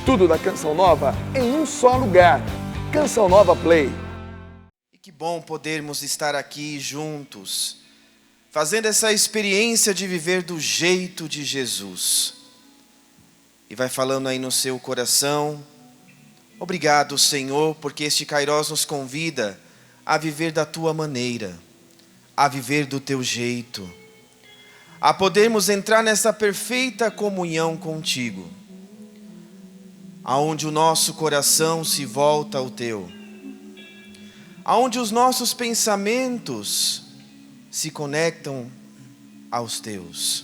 Tudo da Canção Nova em um só lugar. Canção Nova Play. E que bom podermos estar aqui juntos, fazendo essa experiência de viver do jeito de Jesus. E vai falando aí no seu coração: obrigado, Senhor, porque este Kairos nos convida a viver da Tua maneira, a viver do Teu jeito, a podermos entrar nessa perfeita comunhão contigo, aonde o nosso coração se volta ao Teu, aonde os nossos pensamentos se conectam aos Teus.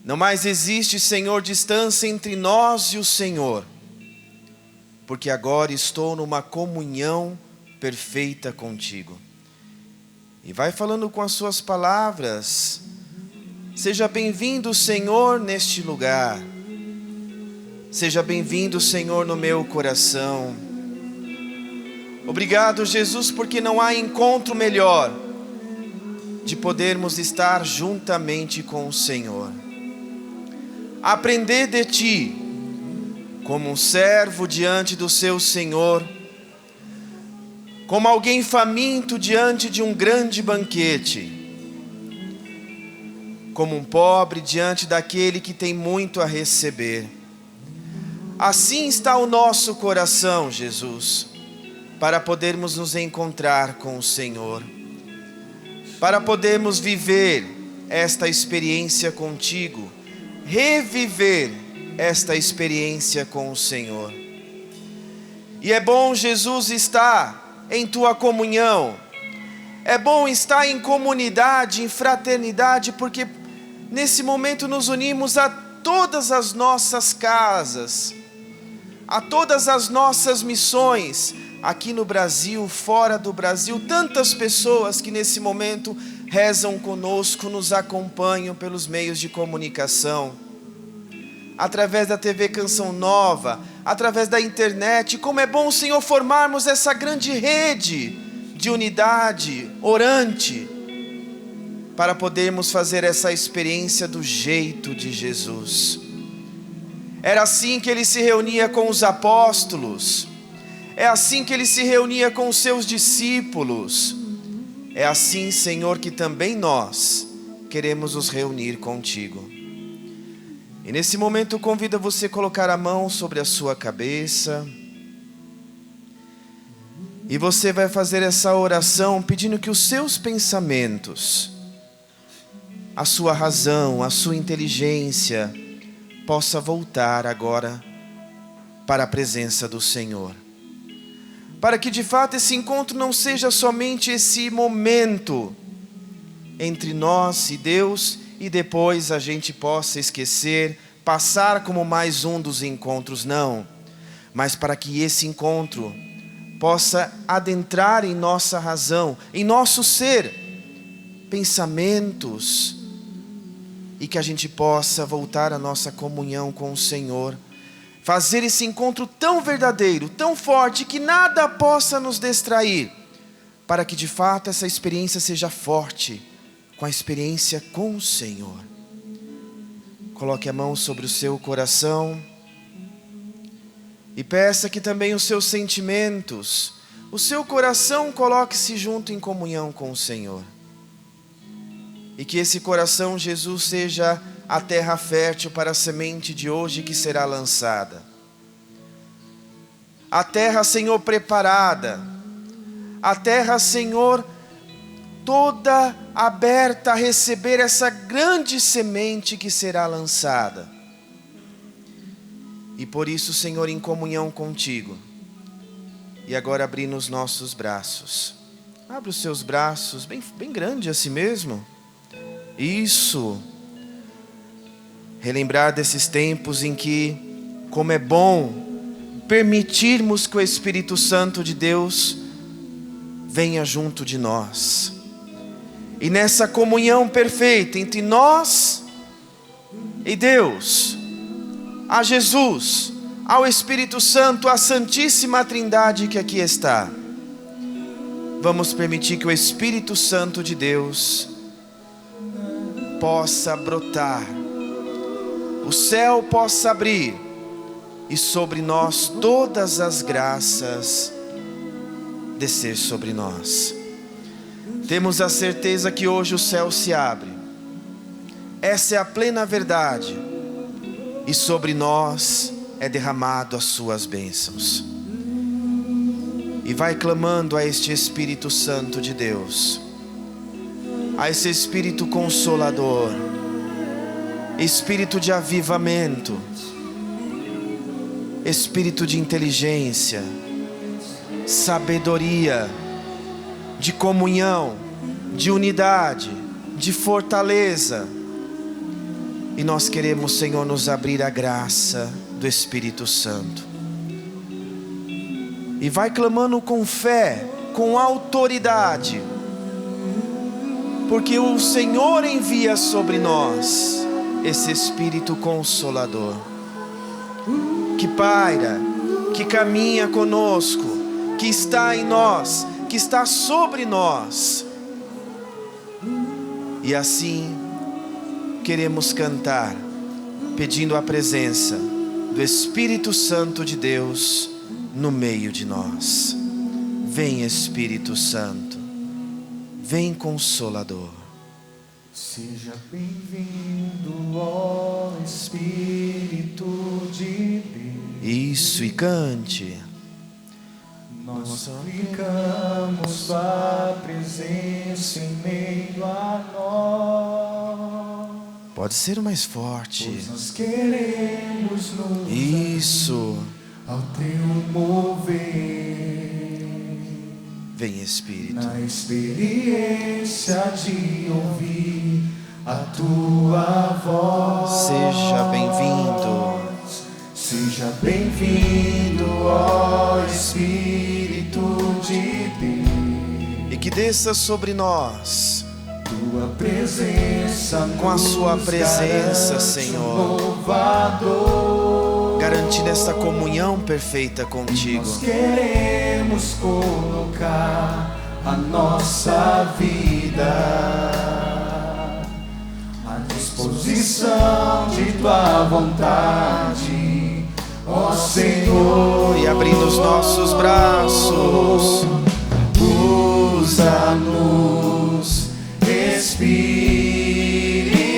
Não mais existe, Senhor, distância entre nós e o Senhor, porque agora estou numa comunhão perfeita contigo. E vai falando com as suas palavras: seja bem-vindo, Senhor, neste lugar. Seja bem-vindo, Senhor, no meu coração. Obrigado, Jesus, porque não há encontro melhor de podermos estar juntamente com o Senhor. Aprender de Ti, como um servo diante do seu Senhor, como alguém faminto diante de um grande banquete, como um pobre diante daquele que tem muito a receber. Assim está o nosso coração, Jesus, para podermos nos encontrar com o Senhor, para podermos viver esta experiência contigo, reviver esta experiência com o Senhor. E é bom, Jesus, estar em Tua comunhão, é bom estar em comunidade, em fraternidade, porque nesse momento nos unimos a todas as nossas casas, a todas as nossas missões, aqui no Brasil, fora do Brasil, tantas pessoas que nesse momento rezam conosco, nos acompanham pelos meios de comunicação, através da TV Canção Nova, através da internet. Como é bom, Senhor, formarmos essa grande rede de unidade orante, para podermos fazer essa experiência do jeito de Jesus. Era assim que Ele se reunia com os apóstolos, é assim que Ele se reunia com os seus discípulos. É assim, Senhor, que também nós queremos nos reunir contigo. E nesse momento convido você a colocar a mão sobre a sua cabeça, e você vai fazer essa oração pedindo que os seus pensamentos, a sua razão, a sua inteligência possa voltar agora para a presença do Senhor, para que de fato esse encontro não seja somente esse momento entre nós e Deus, e depois a gente possa esquecer, passar como mais um dos encontros, não, mas para que esse encontro possa adentrar em nossa razão, em nosso ser, pensamentos, e que a gente possa voltar à nossa comunhão com o Senhor, fazer esse encontro tão verdadeiro, tão forte, que nada possa nos distrair, para que de fato essa experiência seja forte, com a experiência com o Senhor. Coloque a mão sobre o seu coração e peça que também os seus sentimentos, o seu coração, coloque-se junto em comunhão com o Senhor. E que esse coração, Jesus, seja a terra fértil para a semente de hoje que será lançada. A terra, Senhor, preparada. A terra, Senhor, toda aberta a receber essa grande semente que será lançada. E por isso, Senhor, em comunhão contigo, e agora abrindo os nossos braços. Abra os seus braços, bem grande assim mesmo. Isso. Relembrar desses tempos em que, como é bom permitirmos que o Espírito Santo de Deus venha junto de nós. E nessa comunhão perfeita entre nós e Deus, a Jesus, ao Espírito Santo, à Santíssima Trindade que aqui está, vamos permitir que o Espírito Santo de Deus possa brotar, o céu possa abrir e sobre nós todas as graças descer sobre nós. Temos a certeza que hoje o céu se abre. Essa é a plena verdade. E sobre nós é derramado as suas bênçãos. E vai clamando a este Espírito Santo de Deus, a esse Espírito Consolador, Espírito de avivamento, Espírito de inteligência, sabedoria, de comunhão, de unidade, de fortaleza. E nós queremos, Senhor, nos abrir a graça do Espírito Santo. E vai clamando com fé, com autoridade, porque o Senhor envia sobre nós esse Espírito Consolador, que paira, que caminha conosco, que está em nós, que está sobre nós. E assim queremos cantar, pedindo a presença do Espírito Santo de Deus no meio de nós. Vem, Espírito Santo, vem, Consolador. Seja bem-vindo, ó Espírito de Deus. Isso, e cante. Nós suplicamos a presença em meio a nós. Pode ser o mais forte. Pois nós queremos nos Isso. ao teu mover. Vem, Espírito. Na experiência de ouvir a tua voz. Seja bem-vindo. Seja bem-vindo, ó Espírito de Deus. E que desça sobre nós Tua presença com a sua nos presença, garante Senhor, louvador. garantindo esta comunhão perfeita contigo. Nós queremos colocar a nossa vida à disposição de tua vontade, ó Senhor. E abrindo os nossos braços, usa-nos,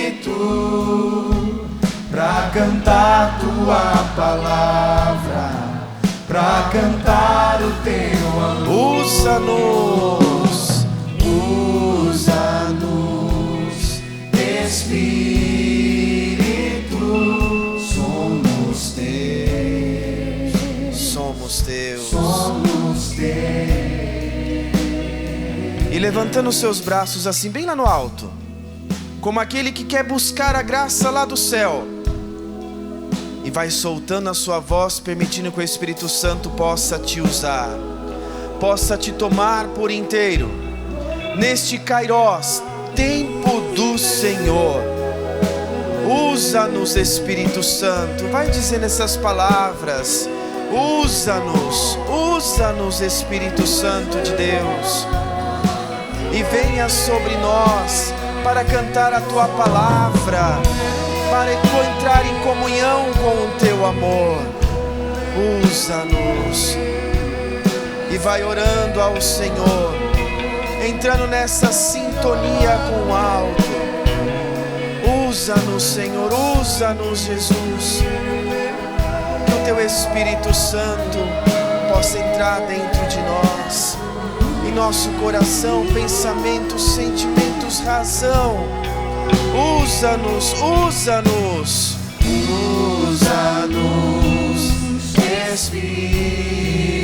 Espírito, pra cantar tua palavra, pra cantar o teu amor. usa-nos, Usa-nos, Espírito, somos teus, somos teus. somos teus. E levantando os seus braços assim, bem lá no alto, como aquele que quer buscar a graça lá do céu, e vai soltando a sua voz, permitindo que o Espírito Santo possa te usar, possa te tomar por inteiro, neste Kairós, tempo do Senhor. Usa-nos, Espírito Santo, vai dizendo essas palavras, usa-nos, usa-nos, Espírito Santo de Deus, e venha sobre nós para cantar a tua palavra, para entrar em comunhão com o teu amor. Usa-nos. E vai orando ao Senhor, entrando nessa sintonia com o alto. Usa-nos, Senhor, usa-nos, Jesus. Que o teu Espírito Santo possa entrar dentro de nós, em nosso coração, pensamentos, sentimentos, razão. Usa-nos, usa-nos, Usa-nos,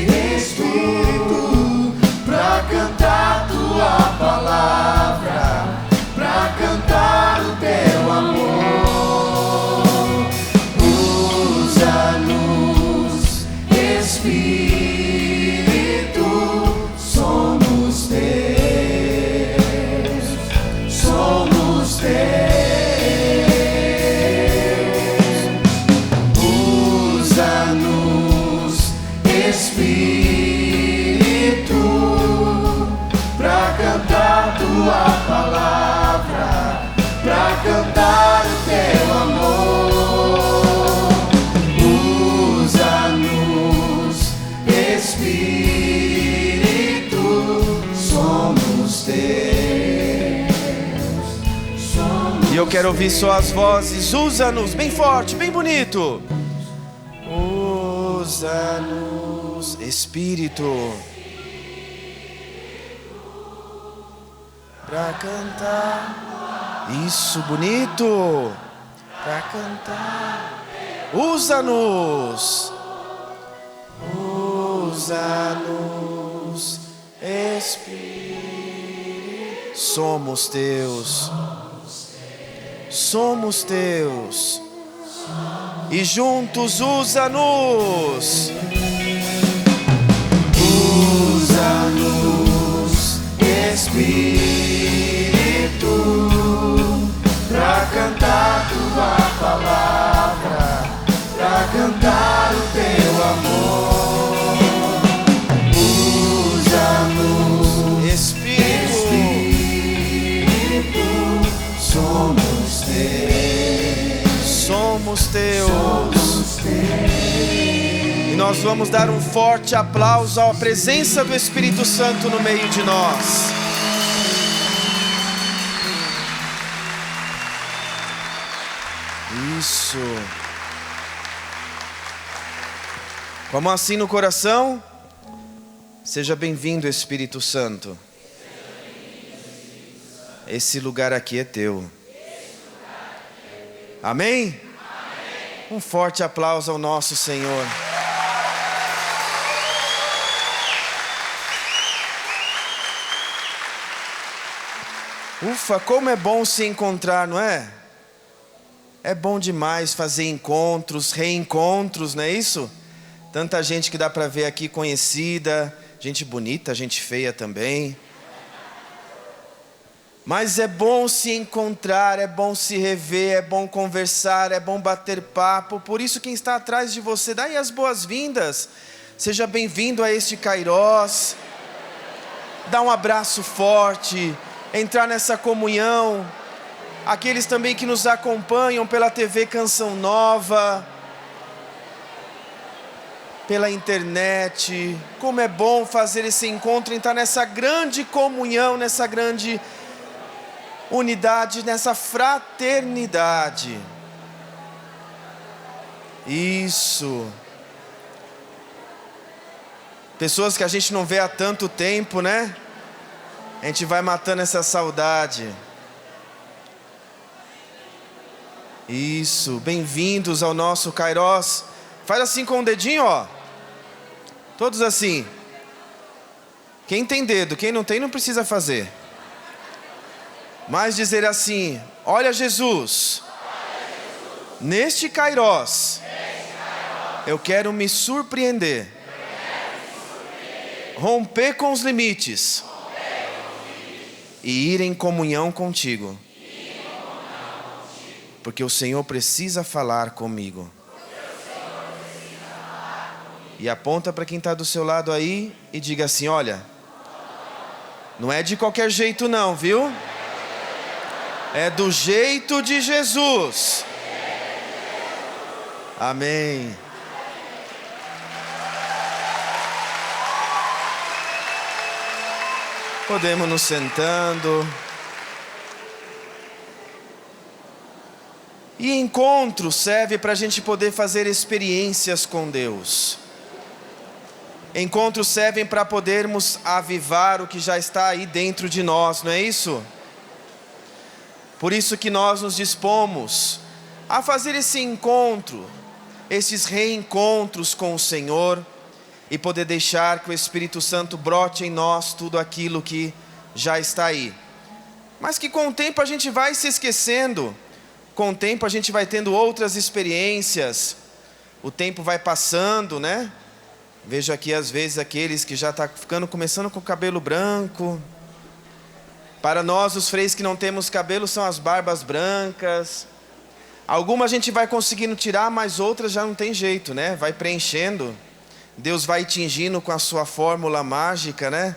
Espírito, pra cantar tua palavra, pra cantar o teu amor. Usa-nos, Espírito, somos teus, somos teus. Usa-nos, Espírito, pra cantar tua palavra, pra cantar o teu amor. quero ouvir suas vozes. Usa-nos, bem forte, bem bonito. Usa-nos, Espírito, pra cantar. Isso, bonito. Pra cantar. Usa-nos. Usa-nos, Espírito. Somos teus. Somos teus. E juntos usa-nos. Usa-nos, Espírito, pra cantar tua palavra, pra cantar o teu amor. Usa-nos, Espírito, somos teus. Somos teus. E nós vamos dar um forte aplauso à presença do Espírito Santo no meio de nós. Isso. Com a mão assim no coração. Seja bem-vindo, Espírito Santo. Esse lugar aqui é teu. Amém? Um forte aplauso ao nosso Senhor. Ufa, como é bom se encontrar, não é? É bom demais fazer encontros, reencontros, não é isso? Tanta gente que dá para ver aqui conhecida, gente bonita, gente feia também. Mas é bom se encontrar, é bom se rever, é bom conversar, é bom bater papo. Por isso quem está atrás de você, dá aí as boas-vindas. Seja bem-vindo a este Kairos. Dá um abraço forte, entrar nessa comunhão. Aqueles também que nos acompanham pela TV Canção Nova, pela internet. Como é bom fazer esse encontro, entrar nessa grande comunhão, nessa grande unidade, nessa fraternidade. Isso. Pessoas que a gente não vê há tanto tempo, né? A gente vai matando essa saudade. Isso, bem-vindos ao nosso Kairos. Faz assim com o dedinho, ó. Todos assim. Quem tem dedo, quem não tem não precisa fazer. Mas dizer assim: olha Jesus, neste Kairos, eu quero me surpreender, romper com os limites e ir em comunhão contigo. Porque o Senhor precisa falar comigo. E aponta para quem está do seu lado aí e diga assim: olha, não é de qualquer jeito não, viu? É do jeito de Jesus. Amém. Podemos nos sentando. E encontro serve para a gente poder fazer experiências com Deus. Encontros servem para podermos avivar o que já está aí dentro de nós, não é isso? Por isso que nós nos dispomos a fazer esse encontro, esses reencontros com o Senhor, e poder deixar que o Espírito Santo brote em nós tudo aquilo que já está aí. Mas que com o tempo a gente vai se esquecendo. Com o tempo a gente vai tendo outras experiências. O tempo vai passando, né? Vejo aqui às vezes aqueles que já estão começando com o cabelo branco. Para nós os freios que não temos cabelo são as barbas brancas. Algumas a gente vai conseguindo tirar, mas outras já não tem jeito, né? Vai preenchendo. Deus vai tingindo com a sua fórmula mágica, né?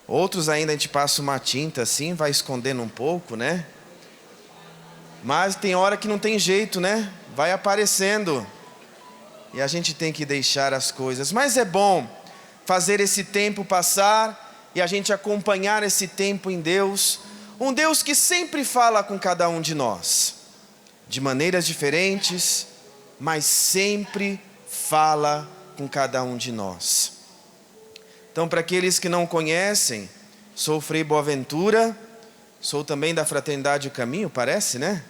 Outros ainda a gente passa uma tinta assim, vai escondendo um pouco, né? Mas tem hora que não tem jeito, né? Vai aparecendo. E a gente tem que deixar as coisas. Mas é bom fazer esse tempo passar e a gente acompanhar esse tempo em Deus. Um Deus que sempre fala com cada um de nós, de maneiras diferentes, mas sempre fala com cada um de nós. Então, para aqueles que não conhecem, sou Frei Boaventura, sou também da Fraternidade O Caminho, parece, né?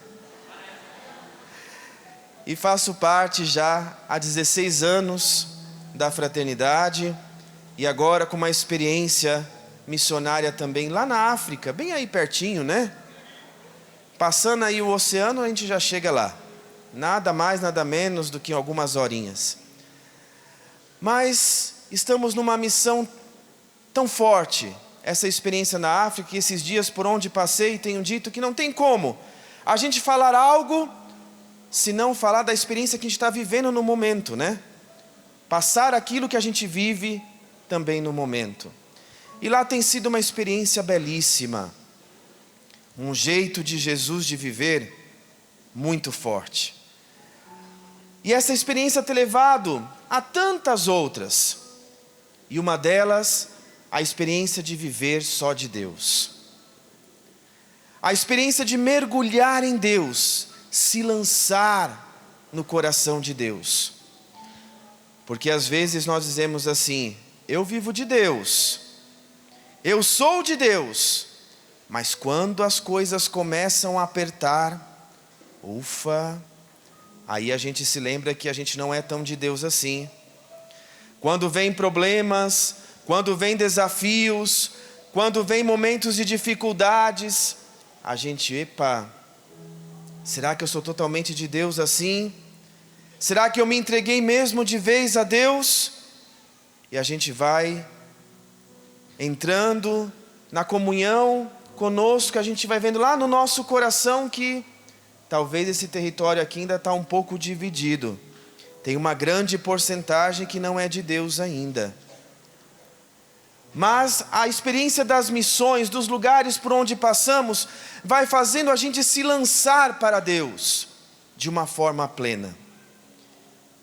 E faço parte já há 16 anos da Fraternidade, e agora com uma experiência missionária também lá na África, bem aí pertinho, né? Passando aí o oceano, a gente já chega lá. Nada mais, nada menos do que algumas horinhas. Mas estamos numa missão tão forte, essa experiência na África, que esses dias por onde passei tenho dito que não tem como a gente falar algo se não falar da experiência que a gente está vivendo no momento, né? Passar aquilo que a gente vive também no momento. E lá tem sido uma experiência belíssima, um jeito de Jesus de viver muito forte. E essa experiência tem levado a tantas outras, e uma delas, a experiência de viver só de Deus. A experiência de mergulhar em Deus, se lançar no coração de Deus. Porque às vezes nós dizemos assim: eu vivo de Deus, eu sou de Deus, mas quando as coisas começam a apertar, ufa, aí a gente se lembra que a gente não é tão de Deus assim. Quando vem problemas, quando vem desafios, quando vem momentos de dificuldades, a gente, epa, será que eu sou totalmente de Deus assim? Será que eu me entreguei mesmo de vez a Deus? E a gente vai entrando na comunhão conosco, a gente vai vendo lá no nosso coração que talvez esse território aqui ainda está um pouco dividido. Tem uma grande porcentagem que não é de Deus ainda. Mas a experiência das missões, dos lugares por onde passamos, vai fazendo a gente se lançar para Deus de uma forma plena.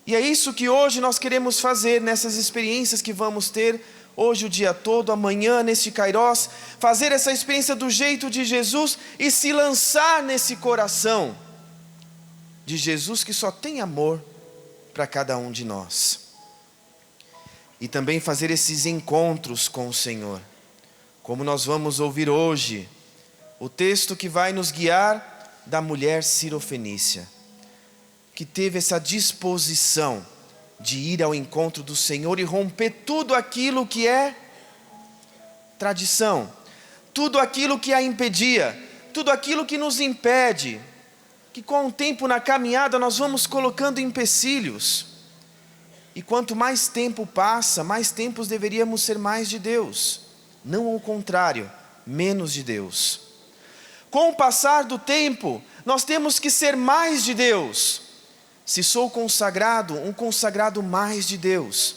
E é isso que hoje nós queremos fazer nessas experiências que vamos ter hoje o dia todo, amanhã neste Kairós, fazer essa experiência do jeito de Jesus e se lançar nesse coração de Jesus que só tem amor para cada um de nós. E também fazer esses encontros com o Senhor, como nós vamos ouvir hoje, o texto que vai nos guiar da mulher cirofenícia, que teve essa disposição de ir ao encontro do Senhor e romper tudo aquilo que é tradição, tudo aquilo que a impedia, tudo aquilo que nos impede, que com o tempo na caminhada nós vamos colocando empecilhos. E quanto mais tempo passa, mais tempos deveríamos ser mais de Deus, não ao contrário, menos de Deus. Com o passar do tempo, nós temos que ser mais de Deus. Se sou consagrado, um consagrado mais de Deus.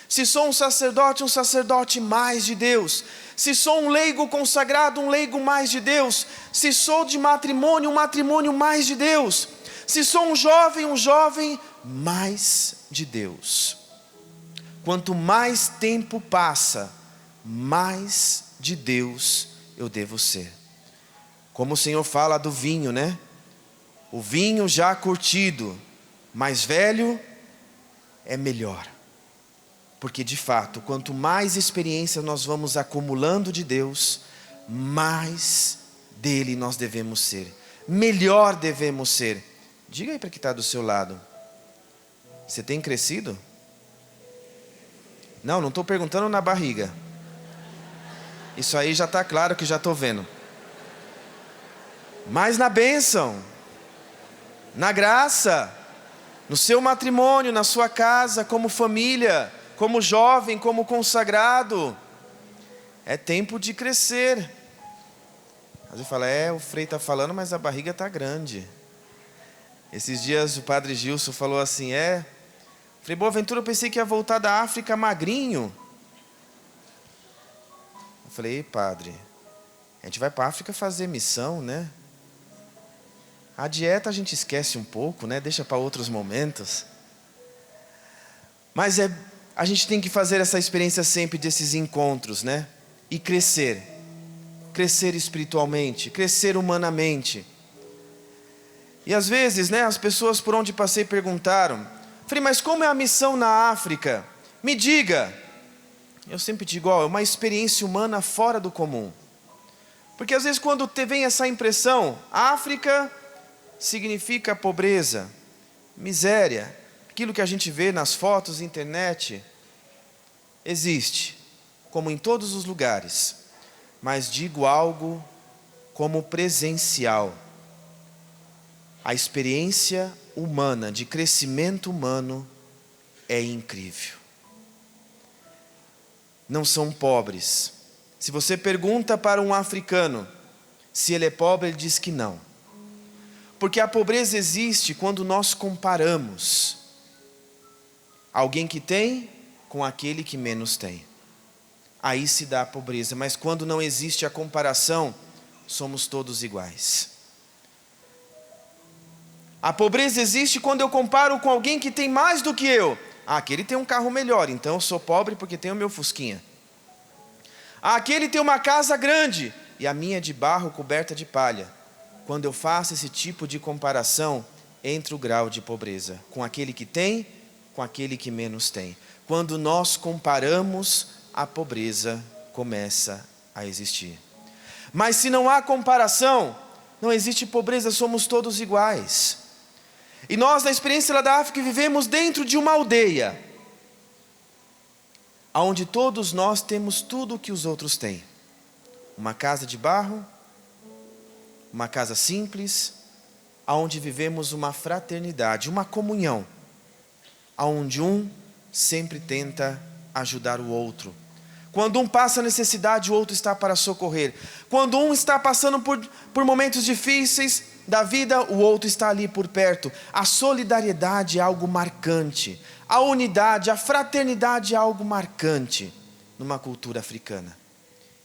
Se sou um sacerdote mais de Deus. Se sou um leigo consagrado, um leigo mais de Deus. Se sou de matrimônio, um matrimônio mais de Deus. Se sou um jovem mais de Deus. Quanto mais tempo passa, mais de Deus eu devo ser. Como o Senhor fala do vinho, né? O vinho já curtido, mais velho, é melhor. Porque de fato, quanto mais experiência nós vamos acumulando de Deus, mais dele nós devemos ser. Melhor devemos ser. Diga aí para quem está do seu lado. Você tem crescido? Não estou perguntando na barriga. Isso aí já está claro que já estou vendo. Mas na bênção, na graça, no seu matrimônio, na sua casa, como família, como jovem, como consagrado, é tempo de crescer. Às vezes fala, o Frei está falando, mas a barriga está grande. Esses dias o padre Gilson falou assim, Frei Boaventura, eu pensei que ia voltar da África magrinho. Eu falei, padre, a gente vai para a África fazer missão, né? A dieta a gente esquece um pouco, né? Deixa para outros momentos. Mas a gente tem que fazer essa experiência sempre desses encontros, né? E crescer. crescer espiritualmente, crescer humanamente. E às vezes, as pessoas por onde passei perguntaram, falei, mas como é a missão na África? Me diga. Eu sempre digo, é uma experiência humana fora do comum. Porque às vezes quando vem essa impressão, África significa pobreza, miséria, aquilo que a gente vê nas fotos, internet, existe, como em todos os lugares, mas digo algo como presencial. A experiência humana, de crescimento humano, é incrível. Não são pobres. Se você pergunta para um africano se ele é pobre, ele diz que não. Porque a pobreza existe quando nós comparamos alguém que tem com aquele que menos tem. Aí se dá a pobreza, mas quando não existe a comparação, somos todos iguais. A pobreza existe quando eu comparo com alguém que tem mais do que eu. Aquele tem um carro melhor, então eu sou pobre porque tenho o meu fusquinha. Aquele tem uma casa grande e a minha é de barro coberta de palha. Quando eu faço esse tipo de comparação, entra o grau de pobreza, com aquele que tem, com aquele que menos tem. Quando nós comparamos, a pobreza começa a existir. Mas se não há comparação, não existe pobreza, somos todos iguais. E nós, na experiência lá da África, vivemos dentro de uma aldeia, onde todos nós temos tudo o que os outros têm. Uma casa de barro, uma casa simples, onde vivemos uma fraternidade, uma comunhão, onde um sempre tenta ajudar o outro. Quando um passa necessidade, o outro está para socorrer. Quando um está passando por momentos difíceis da vida, o outro está ali por perto. A solidariedade é algo marcante. A unidade, a fraternidade é algo marcante numa cultura africana.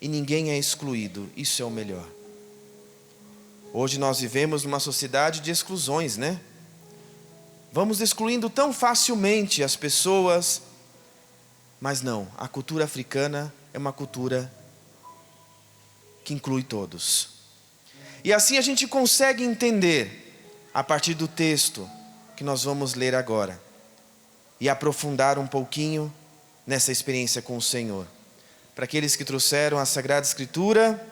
E ninguém é excluído, isso é o melhor. Hoje nós vivemos numa sociedade de exclusões, Vamos excluindo tão facilmente as pessoas. Mas não, a cultura africana é uma cultura que inclui todos. E assim a gente consegue entender, a partir do texto que nós vamos ler agora, e aprofundar um pouquinho nessa experiência com o Senhor. Para aqueles que trouxeram a Sagrada Escritura,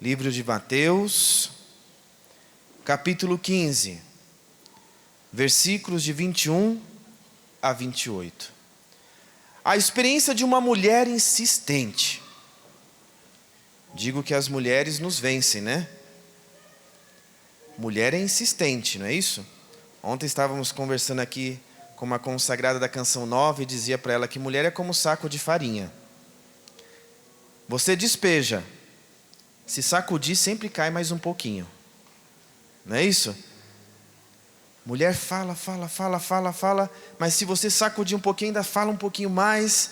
livro de Mateus, capítulo 15, versículos de 21 a 28. A experiência de uma mulher insistente. Digo que as mulheres nos vencem, Mulher é insistente, não é isso? Ontem estávamos conversando aqui com uma consagrada da Canção Nova e dizia para ela que mulher é como saco de farinha. Você despeja, se sacudir sempre cai mais um pouquinho. Não é isso? Mulher fala, mas se você sacudir um pouquinho, ainda fala um pouquinho mais.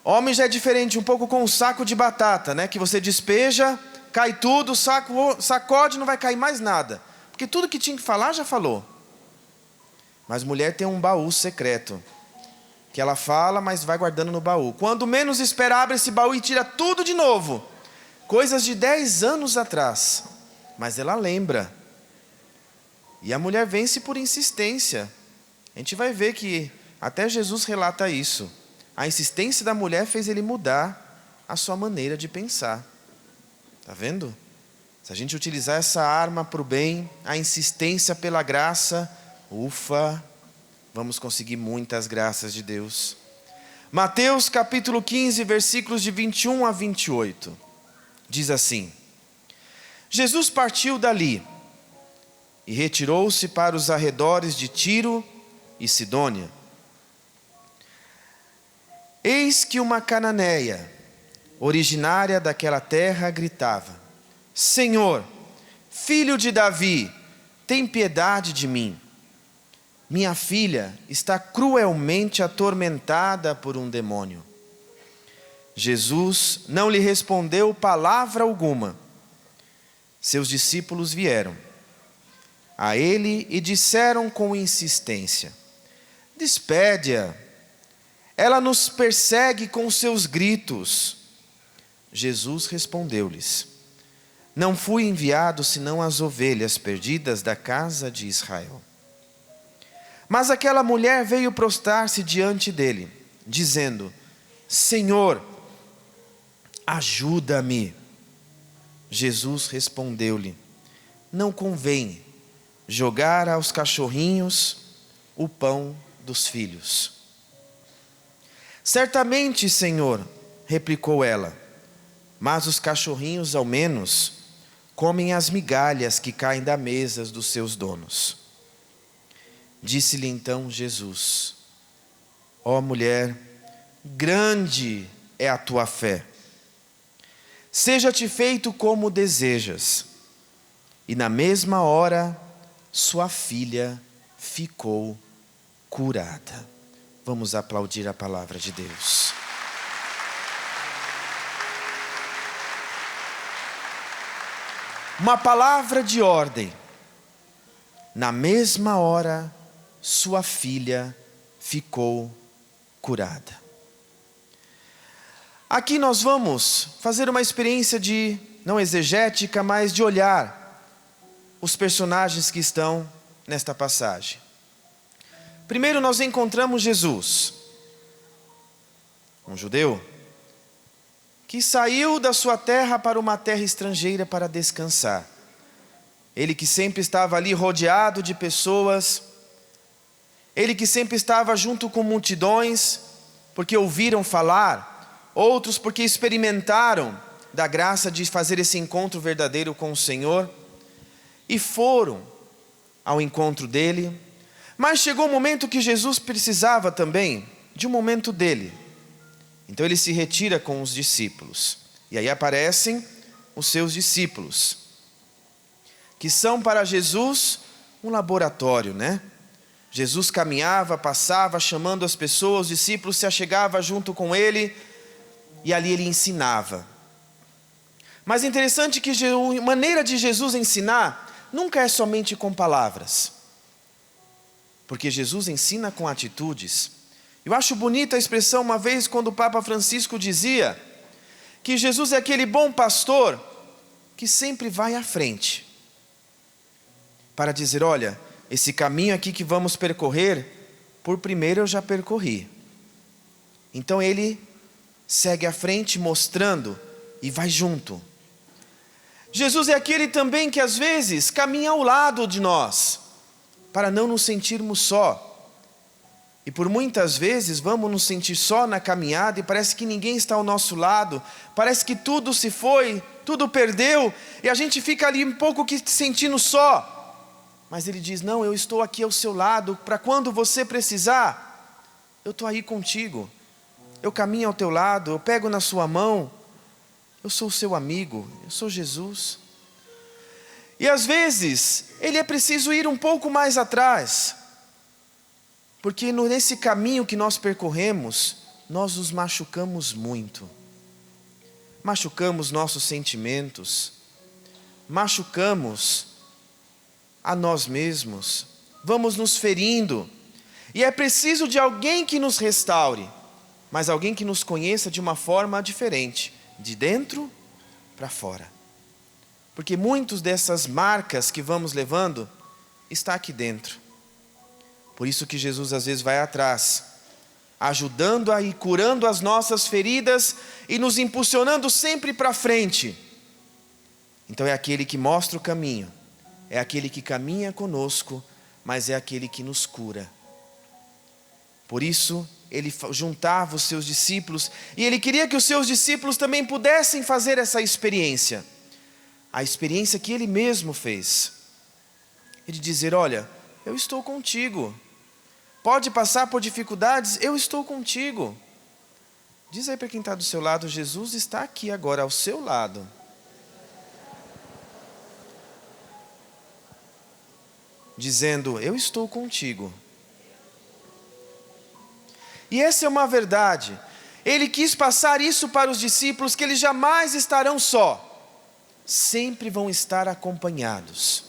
Homem já é diferente, um pouco com um saco de batata, que você despeja, cai tudo, sacode, não vai cair mais nada. Porque tudo que tinha que falar, já falou. Mas mulher tem um baú secreto, que ela fala, mas vai guardando no baú. Quando menos espera, abre esse baú e tira tudo de novo. Coisas de 10 anos atrás. Mas ela lembra. E a mulher vence por insistência. A gente vai ver que até Jesus relata isso. A insistência da mulher fez ele mudar a sua maneira de pensar. Está vendo? Se a gente utilizar essa arma para o bem, a insistência pela graça, vamos conseguir muitas graças de Deus. Mateus capítulo 15, versículos de 21 a 28. Diz assim: Jesus partiu dali e retirou-se para os arredores de Tiro e Sidônia. Eis que uma cananeia, originária daquela terra, gritava: Senhor, filho de Davi, tem piedade de mim. Minha filha está cruelmente atormentada por um demônio. Jesus não lhe respondeu palavra alguma. Seus discípulos vieram a ele e disseram com insistência: Despede-a, ela nos persegue com seus gritos. Jesus respondeu-lhes: não fui enviado senão às ovelhas perdidas da casa de Israel. Mas aquela mulher veio prostrar-se diante dele, dizendo: Senhor, ajuda-me. Jesus respondeu-lhe: não convém jogar aos cachorrinhos o pão dos filhos. Certamente, Senhor, replicou ela, mas os cachorrinhos ao menos comem as migalhas que caem da mesa dos seus donos. Disse-lhe então Jesus: ó mulher, grande é a tua fé. Seja-te feito como desejas. E na mesma hora, sua filha ficou curada. Vamos aplaudir a palavra de Deus. Uma palavra de ordem. Na mesma hora, sua filha ficou curada. Aqui nós vamos fazer uma experiência não exegética, mas de olhar os personagens que estão nesta passagem. Primeiro nós encontramos Jesus, um judeu, que saiu da sua terra para uma terra estrangeira para descansar. Ele que sempre estava ali rodeado de pessoas, ele que sempre estava junto com multidões, porque ouviram falar, outros porque experimentaram da graça de fazer esse encontro verdadeiro com o Senhor, e foram ao encontro dele. Mas chegou um momento que Jesus precisava também de um momento dele. Então ele se retira com os discípulos. E aí aparecem os seus discípulos, que são para Jesus um laboratório, né? Jesus caminhava, passava, chamando as pessoas, os discípulos se achegavam junto com ele, e ali ele ensinava. Mas é interessante que a maneira de Jesus ensinar nunca é somente com palavras, porque Jesus ensina com atitudes. Eu acho bonita a expressão uma vez quando o Papa Francisco dizia que Jesus é aquele bom pastor que sempre vai à frente para dizer: olha, esse caminho aqui que vamos percorrer, por primeiro eu já percorri. Então ele segue à frente mostrando e vai junto. Jesus é aquele também que às vezes caminha ao lado de nós, para não nos sentirmos só. E por muitas vezes vamos nos sentir só na caminhada e parece que ninguém está ao nosso lado, parece que tudo se foi, tudo perdeu, e a gente fica ali um pouco que se sentindo só. Mas ele diz: não, eu estou aqui ao seu lado, para quando você precisar, eu estou aí contigo. Eu caminho ao teu lado, eu pego na sua mão, eu sou o seu amigo, eu sou Jesus. E às vezes, ele é preciso ir um pouco mais atrás, porque nesse caminho que nós percorremos, nós nos machucamos muito. Machucamos nossos sentimentos, machucamos a nós mesmos, vamos nos ferindo, e é preciso de alguém que nos restaure, mas alguém que nos conheça de uma forma diferente, de dentro para fora. Porque muitas dessas marcas que vamos levando está aqui dentro. Por isso que Jesus às vezes vai atrás, ajudando a ir curando as nossas feridas e nos impulsionando sempre para frente. Então é aquele que mostra o caminho, é aquele que caminha conosco, mas é aquele que nos cura. Por isso ele juntava os seus discípulos e ele queria que os seus discípulos também pudessem fazer essa experiência. A experiência que ele mesmo fez. Ele dizer: olha, eu estou contigo. Pode passar por dificuldades, eu estou contigo. Diz aí para quem está do seu lado: Jesus está aqui agora ao seu lado. Dizendo: eu estou contigo. E essa é uma verdade. Ele quis passar isso para os discípulos, que eles jamais estarão só. Sempre vão estar acompanhados.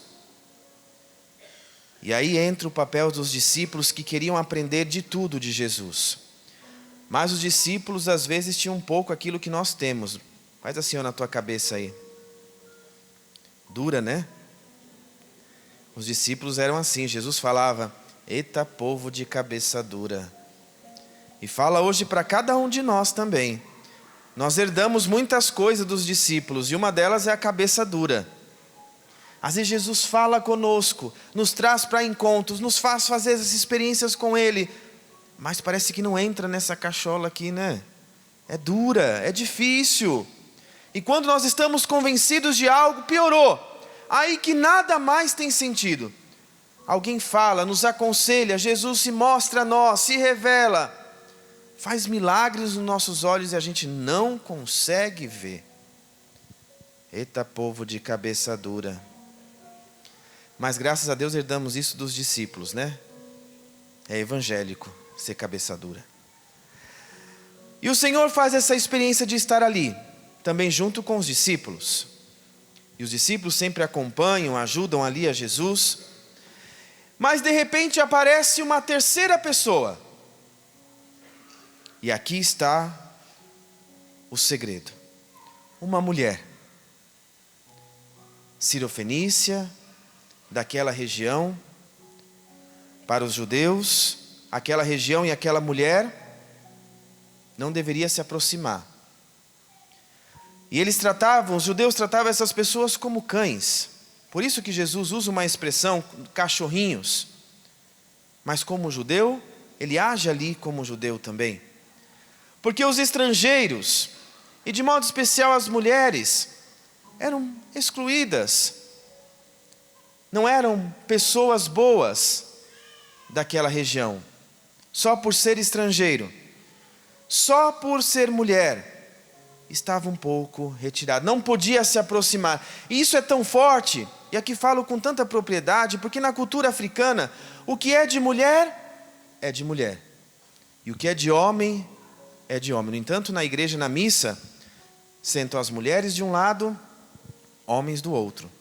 E aí entra o papel dos discípulos que queriam aprender de tudo de Jesus. Mas os discípulos às vezes tinham um pouco aquilo que nós temos. Faz assim ó, na tua cabeça aí. Dura, né? Os discípulos eram assim. Jesus falava: eita povo de cabeça dura. E fala hoje para cada um de nós também. Nós herdamos muitas coisas dos discípulos e uma delas é a cabeça dura. Às vezes Jesus fala conosco, nos traz para encontros, nos faz fazer essas experiências com Ele, mas parece que não entra nessa cachola aqui, né? É dura, é difícil. E quando nós estamos convencidos de algo, piorou. Aí que nada mais tem sentido. Alguém fala, nos aconselha, Jesus se mostra a nós, se revela, faz milagres nos nossos olhos e a gente não consegue ver. Eita povo de cabeça dura. Mas graças a Deus herdamos isso dos discípulos, né? É evangélico ser cabeça dura. E o Senhor faz essa experiência de estar ali, também junto com os discípulos. E os discípulos sempre acompanham, ajudam ali a Jesus. Mas de repente aparece uma terceira pessoa. E aqui está o segredo. Uma mulher. Cirofenícia, daquela região. Para os judeus, aquela região e aquela mulher não deveria se aproximar. E os judeus tratavam essas pessoas como cães. Por isso que Jesus usa uma expressão, cachorrinhos. Mas como judeu, ele age ali como judeu também. Porque os estrangeiros, e de modo especial as mulheres, eram excluídas. Não eram pessoas boas daquela região. Só por ser estrangeiro, só por ser mulher, estava um pouco retirado, não podia se aproximar. E isso é tão forte, e aqui falo com tanta propriedade, porque na cultura africana, o que é de mulher, é de mulher. E o que é de homem, é de homem. No entanto, na igreja, na missa, sentam as mulheres de um lado, homens do outro.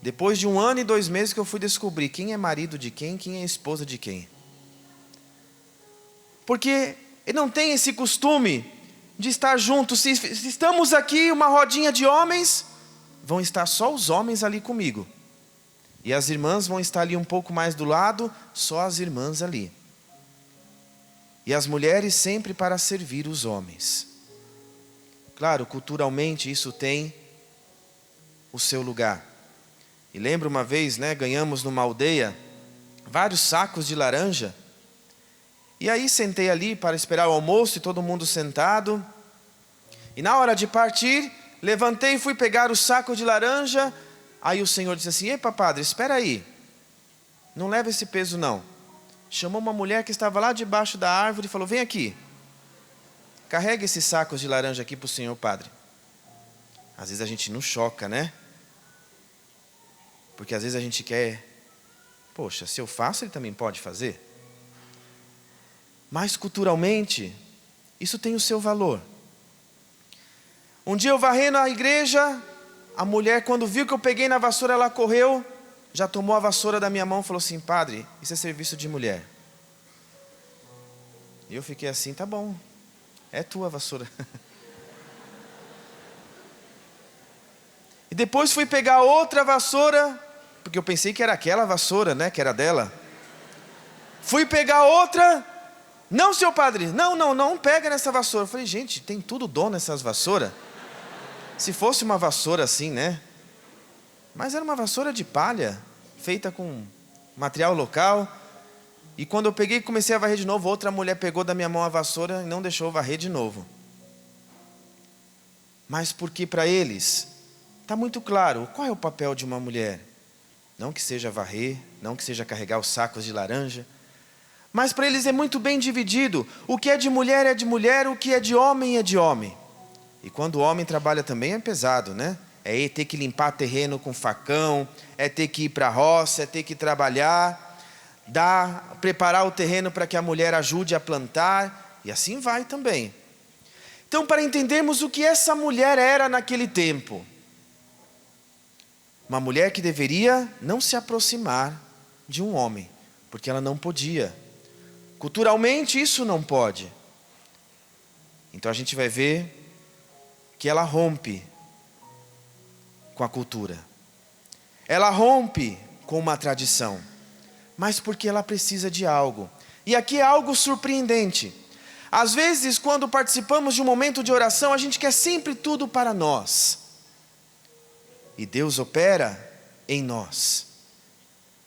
Depois de 1 ano e 2 meses que eu fui descobrir quem é marido de quem é esposa de quem. Porque ele não tem esse costume de estar juntos. Se estamos aqui, uma rodinha de homens, vão estar só os homens ali comigo. E as irmãs vão estar ali um pouco mais do lado, só as irmãs ali. E as mulheres sempre para servir os homens. Claro, culturalmente isso tem o seu lugar. E lembro uma vez, ganhamos numa aldeia vários sacos de laranja. E aí sentei ali para esperar o almoço e todo mundo sentado. E na hora de partir, levantei e fui pegar o saco de laranja. Aí o Senhor disse assim: epa padre, espera aí. Não leva esse peso não. Chamou uma mulher que estava lá debaixo da árvore e falou: vem aqui. Carrega esses sacos de laranja aqui para o Senhor padre. Às vezes a gente não choca, né? Porque às vezes a gente quer, poxa, se eu faço, ele também pode fazer. Mas culturalmente, isso tem o seu valor. Um dia eu varrei na igreja, a mulher, quando viu que eu peguei na vassoura, ela correu, já tomou a vassoura da minha mão e falou assim: padre, isso é serviço de mulher. E eu fiquei assim: tá bom, é tua vassoura. E depois fui pegar outra vassoura, porque eu pensei que era aquela vassoura, que era dela. Fui pegar outra. Não, seu padre, não pega nessa vassoura. Eu falei: gente, tem tudo dom nessas vassouras. Se fosse uma vassoura assim, Mas era uma vassoura de palha, feita com material local. E quando eu peguei e comecei a varrer de novo, outra mulher pegou da minha mão a vassoura e não deixou eu varrer de novo. Mas porque para eles está muito claro qual é o papel de uma mulher. Não que seja varrer, não que seja carregar os sacos de laranja. Mas para eles é muito bem dividido. O que é de mulher, o que é de homem é de homem. E quando o homem trabalha também é pesado, É ter que limpar terreno com facão, é ter que ir para a roça, é ter que trabalhar, preparar o terreno para que a mulher ajude a plantar, e assim vai também. Então, para entendermos o que essa mulher era naquele tempo, uma mulher que deveria não se aproximar de um homem, porque ela não podia. Culturalmente isso não pode. Então a gente vai ver que ela rompe com a cultura. Ela rompe com uma tradição, mas porque ela precisa de algo. E aqui é algo surpreendente. Às vezes, quando participamos de um momento de oração, a gente quer sempre tudo para nós. E Deus opera em nós.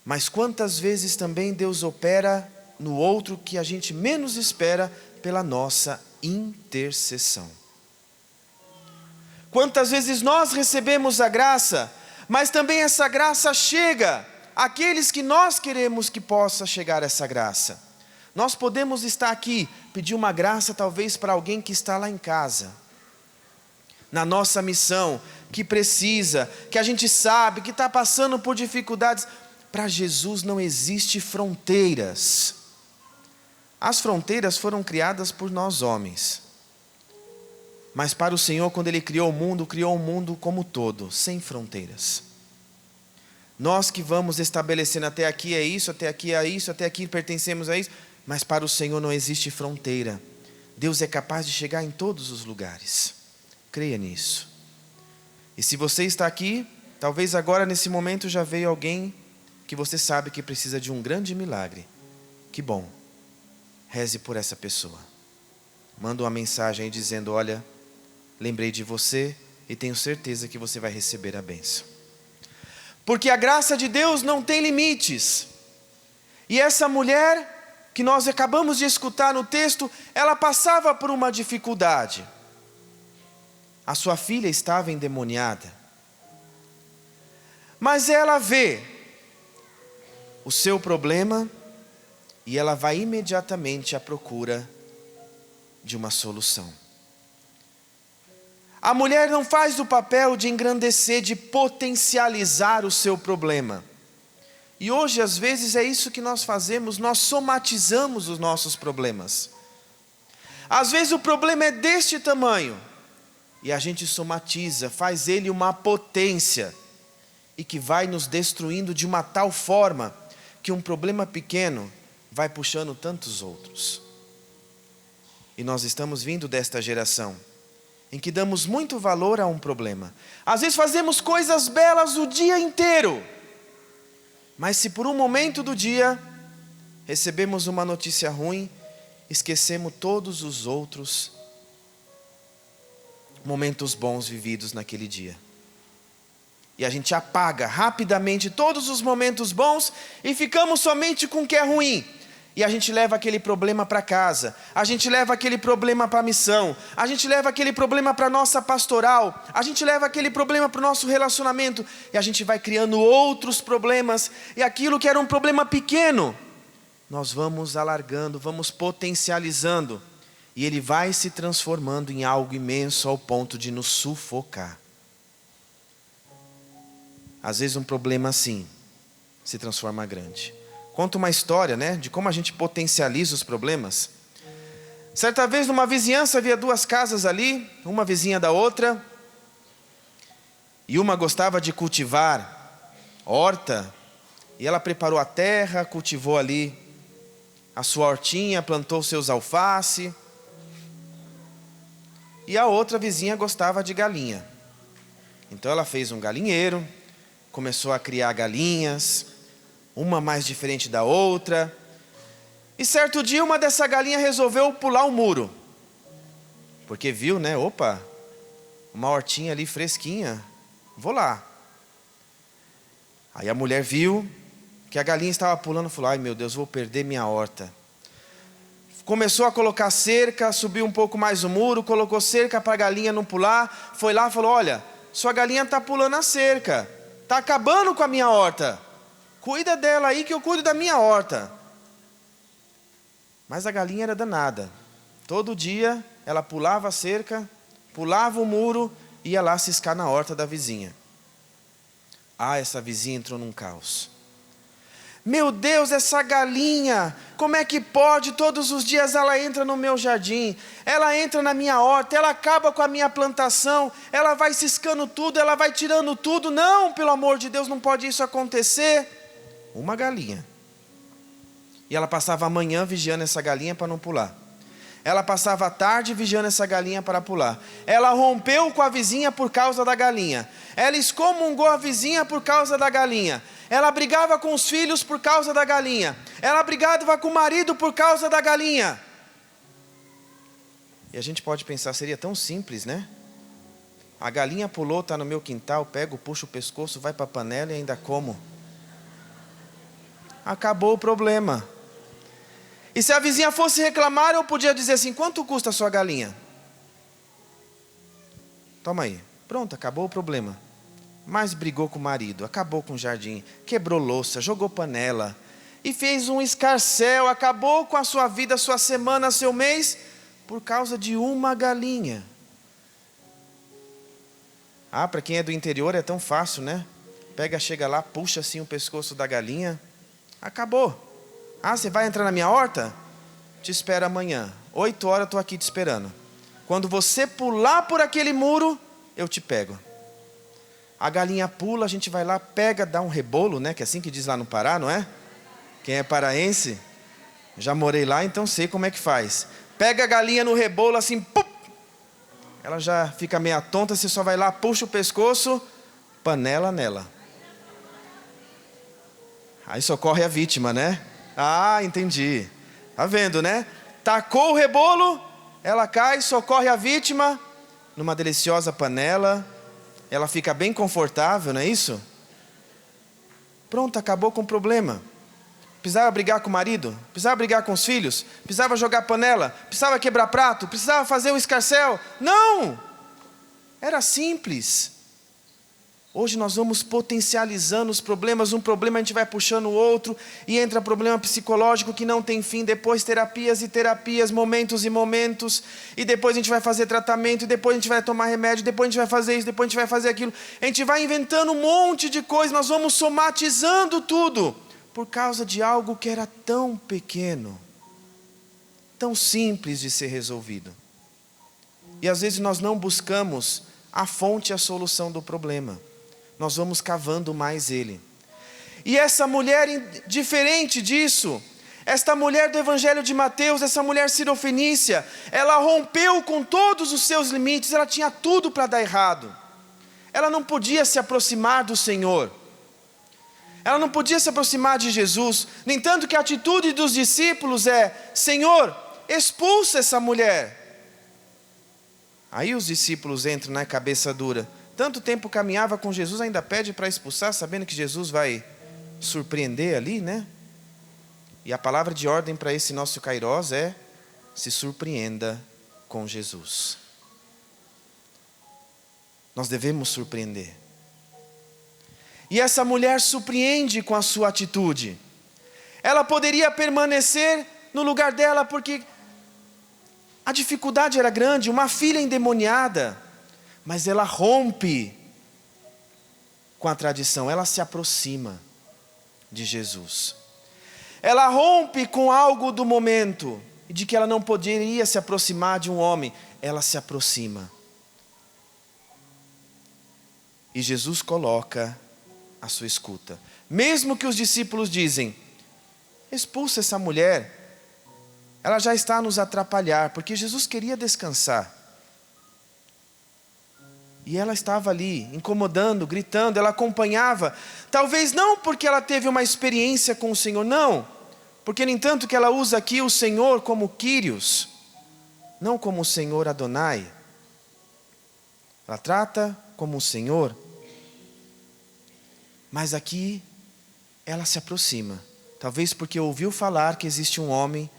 Mas quantas vezes também Deus opera no outro que a gente menos espera pela nossa intercessão. Quantas vezes nós recebemos a graça, mas também essa graça chega àqueles que nós queremos que possa chegar essa graça. Nós podemos estar aqui, pedir uma graça talvez para alguém que está lá em casa, na nossa missão, que precisa, que a gente sabe, que está passando por dificuldades. Para Jesus não existe fronteiras. As fronteiras foram criadas por nós homens. Mas para o Senhor, quando Ele criou o mundo como todo, sem fronteiras. Nós que vamos estabelecendo até aqui é isso, até aqui é isso, até aqui pertencemos a isso. Mas para o Senhor não existe fronteira. Deus é capaz de chegar em todos os lugares. Creia nisso. E se você está aqui, talvez agora nesse momento já veio alguém que você sabe que precisa de um grande milagre. Que bom. Reze por essa pessoa. Manda uma mensagem aí dizendo: olha, lembrei de você e tenho certeza que você vai receber a bênção. Porque a graça de Deus não tem limites. E essa mulher que nós acabamos de escutar no texto, ela passava por uma dificuldade. A sua filha estava endemoniada. Mas ela vê o seu problema e ela vai imediatamente à procura de uma solução. A mulher não faz o papel de engrandecer, de potencializar o seu problema. E hoje, às vezes, é isso que nós fazemos, nós somatizamos os nossos problemas. Às vezes o problema é deste tamanho, e a gente somatiza, faz ele uma potência, e que vai nos destruindo de uma tal forma, que um problema pequeno vai puxando tantos outros. E nós estamos vindo desta geração, em que damos muito valor a um problema. Às vezes fazemos coisas belas o dia inteiro, mas se por um momento do dia recebemos uma notícia ruim, esquecemos todos os outros momentos bons vividos naquele dia. E a gente apaga rapidamente todos os momentos bons e ficamos somente com o que é ruim. E a gente leva aquele problema para casa, a gente leva aquele problema para a missão, a gente leva aquele problema para a nossa pastoral, a gente leva aquele problema para o nosso relacionamento, e a gente vai criando outros problemas, e aquilo que era um problema pequeno, nós vamos alargando, vamos potencializando, e ele vai se transformando em algo imenso ao ponto de nos sufocar. Às vezes um problema assim se transforma grande. Conta uma história, de como a gente potencializa os problemas. Certa vez numa vizinhança havia duas casas ali, uma vizinha da outra, e uma gostava de cultivar horta, e ela preparou a terra, cultivou ali a sua hortinha, plantou seus alface, e a outra vizinha gostava de galinha. Então ela fez um galinheiro, começou a criar galinhas, uma mais diferente da outra. E certo dia uma dessa galinha resolveu pular o muro. Porque viu, opa, uma hortinha ali fresquinha, vou lá. Aí a mulher viu que a galinha estava pulando, falou: ai meu Deus, vou perder minha horta. Começou a colocar cerca, subiu um pouco mais o muro, colocou cerca para a galinha não pular. Foi lá e falou: olha, sua galinha está pulando a cerca, está acabando com a minha horta. Cuida dela aí que eu cuido da minha horta. Mas a galinha era danada. Todo dia ela pulava a cerca, pulava o muro e ia lá ciscar na horta da vizinha. Essa vizinha entrou num caos. Meu Deus, essa galinha, como é que pode? Todos os dias ela entra no meu jardim, ela entra na minha horta, ela acaba com a minha plantação, ela vai ciscando tudo, ela vai tirando tudo. Não, pelo amor de Deus, não pode isso acontecer. Uma galinha. E ela passava a manhã vigiando essa galinha para não pular. Ela passava a tarde vigiando essa galinha para pular. Ela rompeu com a vizinha por causa da galinha. Ela excomungou a vizinha por causa da galinha. Ela brigava com os filhos por causa da galinha. Ela brigava com o marido por causa da galinha. E a gente pode pensar, seria tão simples, né? A galinha pulou, está no meu quintal, pego, puxo o pescoço, vai para a panela e ainda como. Acabou o problema. E se a vizinha fosse reclamar, eu podia dizer assim, quanto custa a sua galinha? Toma aí. Pronto, acabou o problema. Mas brigou com o marido, acabou com o jardim, quebrou louça, jogou panela e fez um escarcéu, acabou com a sua vida, a sua semana, seu mês, por causa de uma galinha. Ah, para quem é do interior é tão fácil, né? Pega, chega lá, puxa assim o pescoço da galinha, acabou. Ah, você vai entrar na minha horta? Te espero amanhã, 8 horas eu estou aqui te esperando. Quando você pular por aquele muro, eu te pego. A galinha pula, a gente vai lá, pega, dá um rebolo, né? Que é assim que diz lá no Pará, não é? Quem é paraense, já morei lá, então sei como é que faz. Pega a galinha no rebolo assim, pum! Ela já fica meia tonta, você só vai lá, puxa o pescoço, panela nela. Aí socorre a vítima, né? Ah, entendi. Tá vendo, né? Tacou o rebolo, ela cai, socorre a vítima, numa deliciosa panela. Ela fica bem confortável, não é isso? Pronto, acabou com o problema. Precisava brigar com o marido, precisava brigar com os filhos, precisava jogar panela, precisava quebrar prato, precisava fazer um escarcéu. Não! Era simples. Hoje nós vamos potencializando os problemas, um problema a gente vai puxando o outro, e entra problema psicológico que não tem fim, depois terapias e terapias, momentos e momentos, e depois a gente vai fazer tratamento, e depois a gente vai tomar remédio, depois a gente vai fazer isso, depois a gente vai fazer aquilo. A gente vai inventando um monte de coisa, nós vamos somatizando tudo, por causa de algo que era tão pequeno, tão simples de ser resolvido. E às vezes nós não buscamos a fonte e a solução do problema. Nós vamos cavando mais ele. E essa mulher, diferente disso, esta mulher do Evangelho de Mateus, essa mulher sirofenícia, ela rompeu com todos os seus limites, ela tinha tudo para dar errado. Ela não podia se aproximar do Senhor. Ela não podia se aproximar de Jesus. No entanto, que a atitude dos discípulos é, Senhor, expulsa essa mulher. Aí os discípulos entram na cabeça dura. Tanto tempo caminhava com Jesus, ainda pede para expulsar, sabendo que Jesus vai surpreender ali, né? E a palavra de ordem para esse nosso Kairós é: se surpreenda com Jesus. Nós devemos surpreender. E essa mulher surpreende com a sua atitude. Ela poderia permanecer no lugar dela porque a dificuldade era grande, uma filha endemoniada. Mas ela rompe com a tradição, ela se aproxima de Jesus. Ela rompe com algo do momento, de que ela não poderia se aproximar de um homem, ela se aproxima. E Jesus coloca a sua escuta. Mesmo que os discípulos dizem, expulsa essa mulher, ela já está a nos atrapalhar, porque Jesus queria descansar. E ela estava ali, incomodando, gritando, ela acompanhava. Talvez não porque ela teve uma experiência com o Senhor, não. Porque, no entanto, que ela usa aqui o Senhor como Kyrios, não como o Senhor Adonai. Ela trata como o Senhor. Mas aqui, ela se aproxima. Talvez porque ouviu falar que existe um homem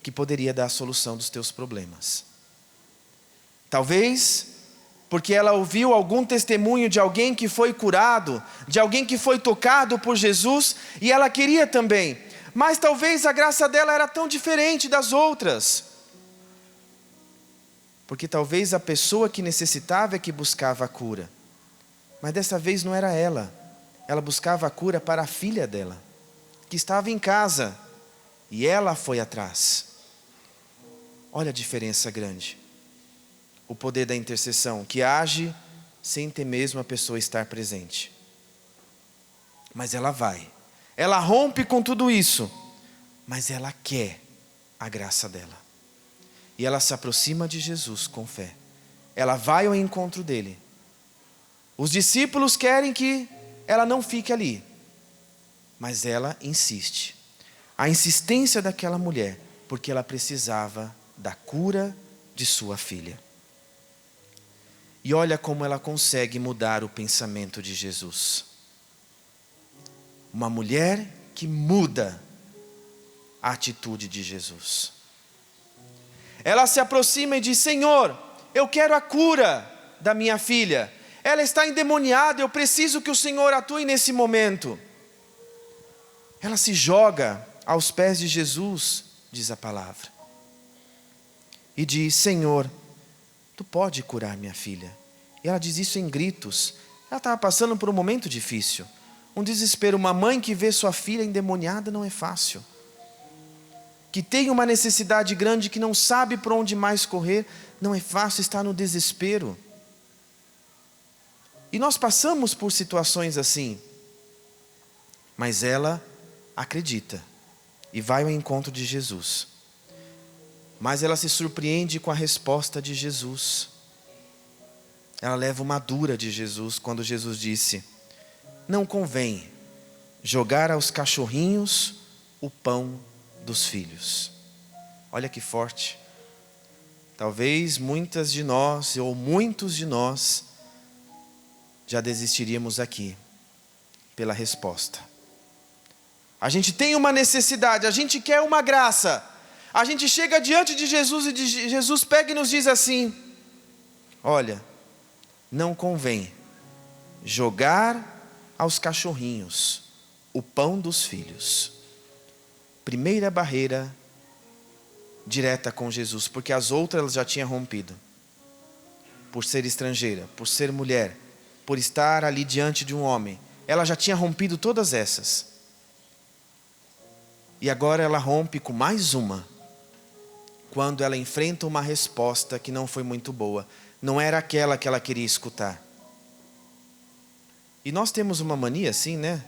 que poderia dar a solução dos teus problemas. Talvez porque ela ouviu algum testemunho de alguém que foi curado, de alguém que foi tocado por Jesus, e ela queria também. Mas talvez a graça dela era tão diferente das outras. Porque talvez a pessoa que necessitava é que buscava a cura. Mas dessa vez não era ela. Ela buscava a cura para a filha dela, que estava em casa, e ela foi atrás. Olha a diferença grande. O poder da intercessão, que age sem ter mesmo a pessoa estar presente. Mas ela vai. Ela rompe com tudo isso. Mas ela quer a graça dela. E ela se aproxima de Jesus com fé. Ela vai ao encontro dele. Os discípulos querem que ela não fique ali, mas ela insiste. A insistência daquela mulher, porque ela precisava da cura de sua filha. E olha como ela consegue mudar o pensamento de Jesus. Uma mulher que muda a atitude de Jesus. Ela se aproxima e diz: Senhor, eu quero a cura da minha filha. Ela está endemoniada, eu preciso que o Senhor atue nesse momento. Ela se joga aos pés de Jesus, diz a palavra. E diz: Senhor, tu pode curar minha filha. E ela diz isso em gritos. Ela estava passando por um momento difícil. Um desespero. Uma mãe que vê sua filha endemoniada não é fácil. Que tem uma necessidade grande, que não sabe por onde mais correr, não é fácil, estar no desespero. E nós passamos por situações assim. Mas ela acredita e vai ao encontro de Jesus. Mas ela se surpreende com a resposta de Jesus. Ela leva uma dura de Jesus quando Jesus disse: não convém jogar aos cachorrinhos o pão dos filhos. Olha que forte. Talvez muitas de nós, ou muitos de nós, já desistiríamos aqui pela resposta. A gente tem uma necessidade, a gente quer uma graça. A gente chega diante de Jesus e Jesus pega e nos diz assim: olha, não convém jogar aos cachorrinhos o pão dos filhos. Primeira barreira direta com Jesus, porque as outras ela já tinha rompido. Por ser estrangeira, por ser mulher, por estar ali diante de um homem, ela já tinha rompido todas essas. E agora ela rompe com mais uma, quando ela enfrenta uma resposta que não foi muito boa. Não era aquela que ela queria escutar. E nós temos uma mania assim, né?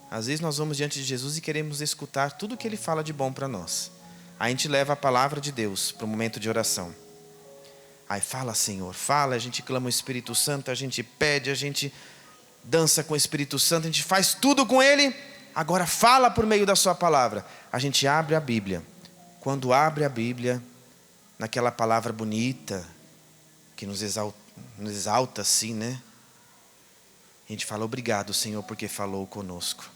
Às vezes nós vamos diante de Jesus e queremos escutar tudo que Ele fala de bom para nós. A gente leva a palavra de Deus para o momento de oração. Aí fala, Senhor, fala, a gente clama o Espírito Santo, a gente pede, a gente dança com o Espírito Santo, a gente faz tudo com Ele. Agora fala por meio da sua palavra. A gente abre a Bíblia. Quando abre a Bíblia, naquela palavra bonita, que nos exalta assim, né? A gente fala: obrigado, Senhor, porque falou conosco.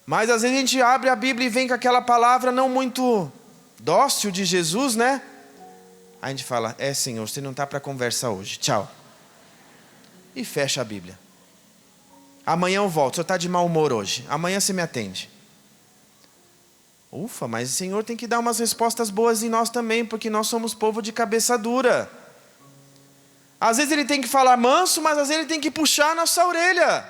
Mas às vezes a gente abre a Bíblia e vem com aquela palavra não muito dócil de Jesus, né? Aí a gente fala: Senhor, você não está para conversa hoje, tchau. E fecha a Bíblia. Amanhã eu volto, o senhor está de mau humor hoje, amanhã você me atende. Ufa, mas o Senhor tem que dar umas respostas boas em nós também, porque nós somos povo de cabeça dura. Às vezes Ele tem que falar manso, mas às vezes Ele tem que puxar a nossa orelha.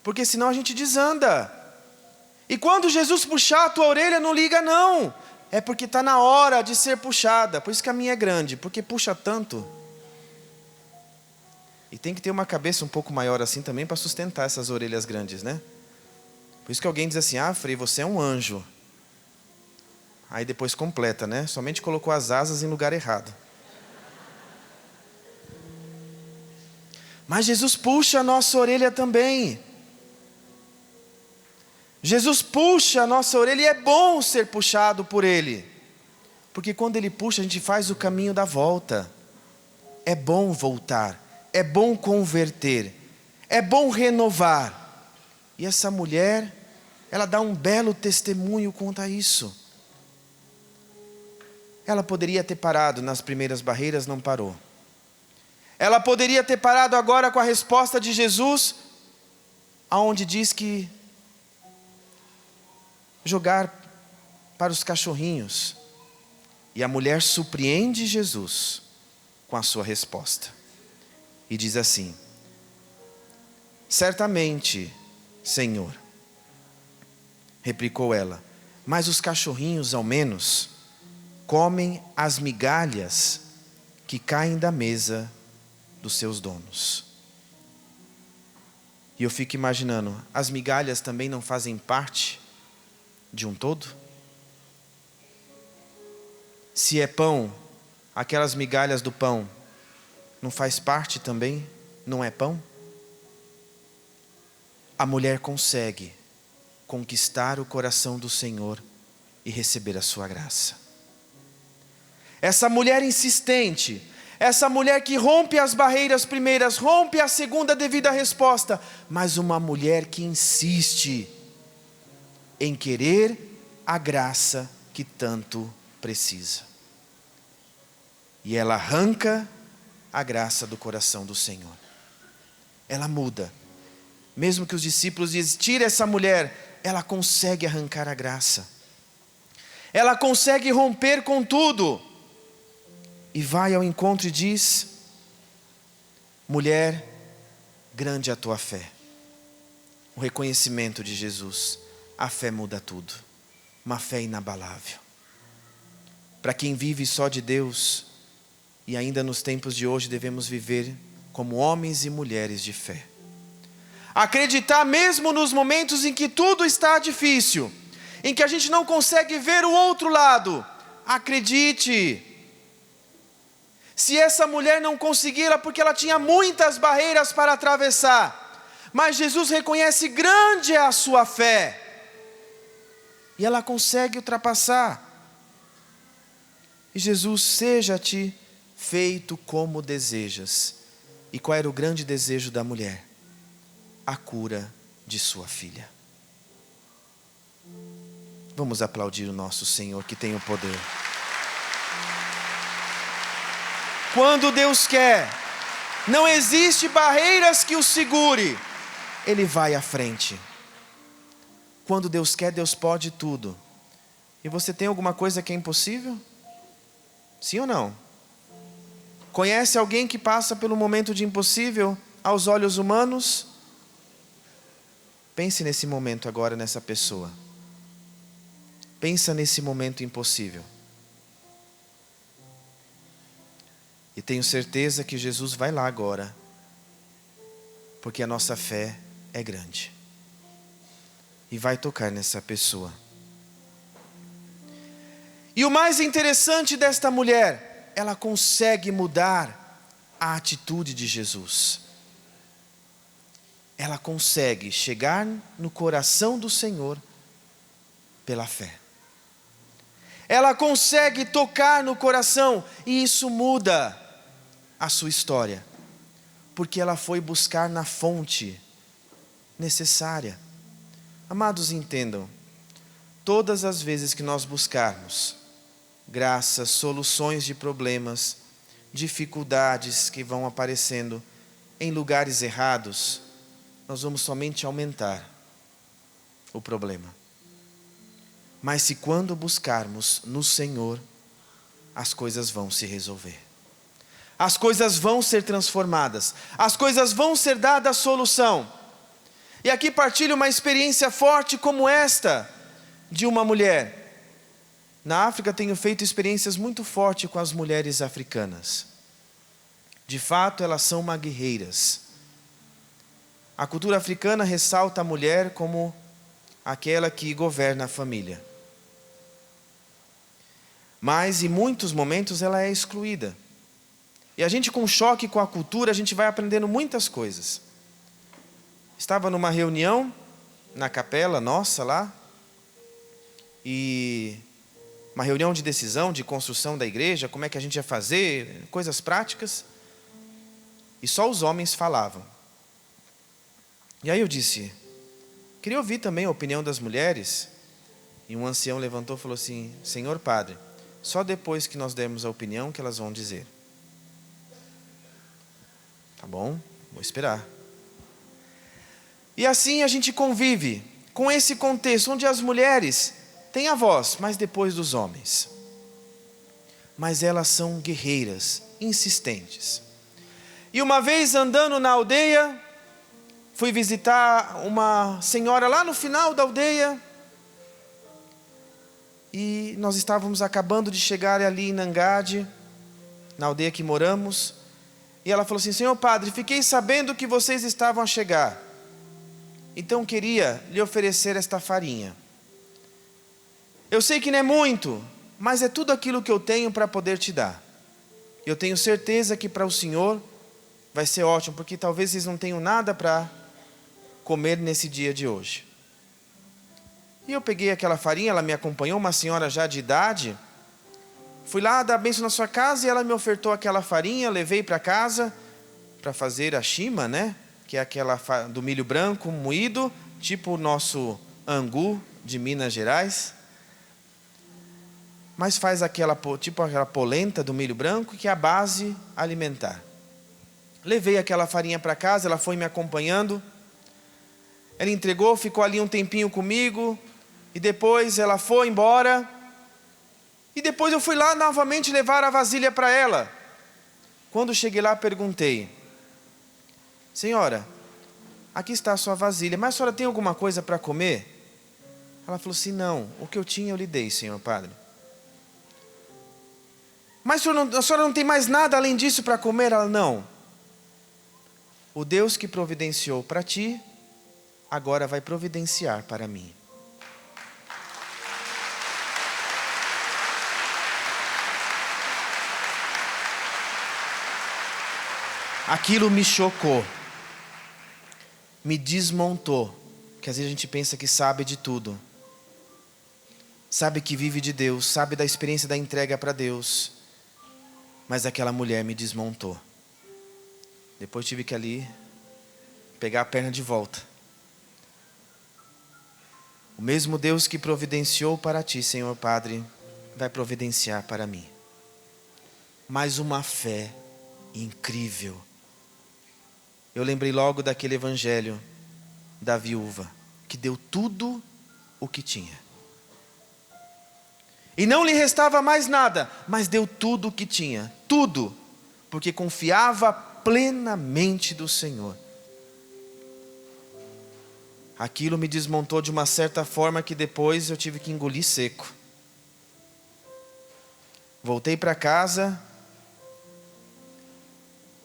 Porque senão a gente desanda. E quando Jesus puxar a tua orelha, não liga não. É porque está na hora de ser puxada. Por isso que a minha é grande, porque puxa tanto. E tem que ter uma cabeça um pouco maior assim também para sustentar essas orelhas grandes, né? Por isso que alguém diz assim: Frei, você é um anjo. Aí depois completa, né? Somente colocou as asas em lugar errado. Mas Jesus puxa a nossa orelha também. Jesus puxa a nossa orelha e é bom ser puxado por Ele. Porque quando Ele puxa, a gente faz o caminho da volta. É bom voltar. É bom converter. É bom renovar. E essa mulher, ela dá um belo testemunho quanto a isso. Ela poderia ter parado nas primeiras barreiras, não parou. Ela poderia ter parado agora com a resposta de Jesus, aonde diz que jogar para os cachorrinhos. E a mulher surpreende Jesus com a sua resposta. E diz assim: certamente, Senhor, replicou ela, mas os cachorrinhos ao menos comem as migalhas que caem da mesa dos seus donos. E eu fico imaginando, as migalhas também não fazem parte de um todo? Se é pão, aquelas migalhas do pão, não faz parte também? Não é pão? A mulher consegue conquistar o coração do Senhor e receber a sua graça. Essa mulher insistente, essa mulher que rompe as barreiras primeiras, rompe a segunda devido à resposta, mas uma mulher que insiste em querer a graça que tanto precisa. E ela arranca a graça do coração do Senhor. Ela muda. Mesmo que os discípulos dizem, tira essa mulher, ela consegue arrancar a graça. Ela consegue romper com tudo. E vai ao encontro e diz, mulher, grande é a tua fé. O reconhecimento de Jesus. A fé muda tudo. Uma fé inabalável. Para quem vive só de Deus, e ainda nos tempos de hoje devemos viver como homens e mulheres de fé. Acreditar mesmo nos momentos em que tudo está difícil, em que a gente não consegue ver o outro lado. Acredite. Se essa mulher não conseguir, era porque ela tinha muitas barreiras para atravessar. Mas Jesus reconhece grande é a sua fé. E ela consegue ultrapassar. E Jesus, seja-te feito como desejas. E qual era o grande desejo da mulher? A cura de sua filha. Vamos aplaudir o nosso Senhor que tem o poder. Quando Deus quer, não existe barreiras que o segure. Ele vai à frente. Quando Deus quer, Deus pode tudo. E você tem alguma coisa que é impossível? Sim ou não? Conhece alguém que passa pelo momento de impossível aos olhos humanos? Pense nesse momento agora nessa pessoa. Pensa nesse momento impossível. E tenho certeza que Jesus vai lá agora, porque a nossa fé é grande. E vai tocar nessa pessoa. E o mais interessante desta mulher, ela consegue mudar a atitude de Jesus. Ela consegue chegar no coração do Senhor pela fé. Ela consegue tocar no coração e isso muda a sua história. Porque ela foi buscar na fonte necessária. Amados, entendam. Todas as vezes que nós buscarmos graças, soluções de problemas, dificuldades que vão aparecendo em lugares errados, nós vamos somente aumentar o problema. Mas se quando buscarmos no Senhor, as coisas vão se resolver. As coisas vão ser transformadas. As coisas vão ser dadas solução. E aqui partilho uma experiência forte como esta de uma mulher. Na África tenho feito experiências muito fortes com as mulheres africanas. De fato, elas são guerreiras. A cultura africana ressalta a mulher como aquela que governa a família. Mas em muitos momentos ela é excluída. E a gente, com choque com a cultura, a gente vai aprendendo muitas coisas. Estava numa reunião na capela nossa lá, e uma reunião de decisão, de construção da igreja, como é que a gente ia fazer, coisas práticas, e só os homens falavam. E aí eu disse, queria ouvir também a opinião das mulheres, e um ancião levantou e falou assim, Senhor Padre, só depois que nós dermos a opinião que elas vão dizer. Tá bom, vou esperar. E assim a gente convive com esse contexto, onde as mulheres têm a voz, mas depois dos homens. Mas elas são guerreiras, insistentes. E uma vez andando na aldeia, fui visitar uma senhora lá no final da aldeia, e nós estávamos acabando de chegar ali em Nangade, na aldeia que moramos, e ela falou assim, Senhor Padre, fiquei sabendo que vocês estavam a chegar, então queria lhe oferecer esta farinha. Eu sei que não é muito, mas é tudo aquilo que eu tenho para poder te dar. Eu tenho certeza que para o Senhor vai ser ótimo, porque talvez vocês não tenham nada para comer nesse dia de hoje. E eu peguei aquela farinha, ela me acompanhou, uma senhora já de idade. Fui lá dar bênção na sua casa e ela me ofertou aquela farinha, levei para casa para fazer a shima, né? Que é aquela do milho branco moído, tipo o nosso angu de Minas Gerais. Mas faz tipo aquela polenta do milho branco, que é a base alimentar. Levei aquela farinha para casa, ela foi me acompanhando. Ela entregou, ficou ali um tempinho comigo. E depois ela foi embora. E depois eu fui lá novamente levar a vasilha para ela. Quando cheguei lá, perguntei: senhora, aqui está a sua vasilha, mas a senhora tem alguma coisa para comer? Ela falou assim: não, o que eu tinha eu lhe dei, senhor padre. Mas a senhora não tem mais nada além disso para comer? Ela: não. O Deus que providenciou para ti, agora vai providenciar para mim. Aquilo me chocou, me desmontou, que às vezes a gente pensa que sabe de tudo, sabe que vive de Deus, sabe da experiência da entrega para Deus, mas aquela mulher me desmontou. Depois tive que ali pegar a perna de volta. O mesmo Deus que providenciou para ti, Senhor Padre, vai providenciar para mim. Mais uma fé incrível. Eu lembrei logo daquele evangelho da viúva, que deu tudo o que tinha. E não lhe restava mais nada, mas deu tudo o que tinha. Tudo, porque confiava plenamente do Senhor. Aquilo me desmontou de uma certa forma que depois eu tive que engolir seco. Voltei para casa.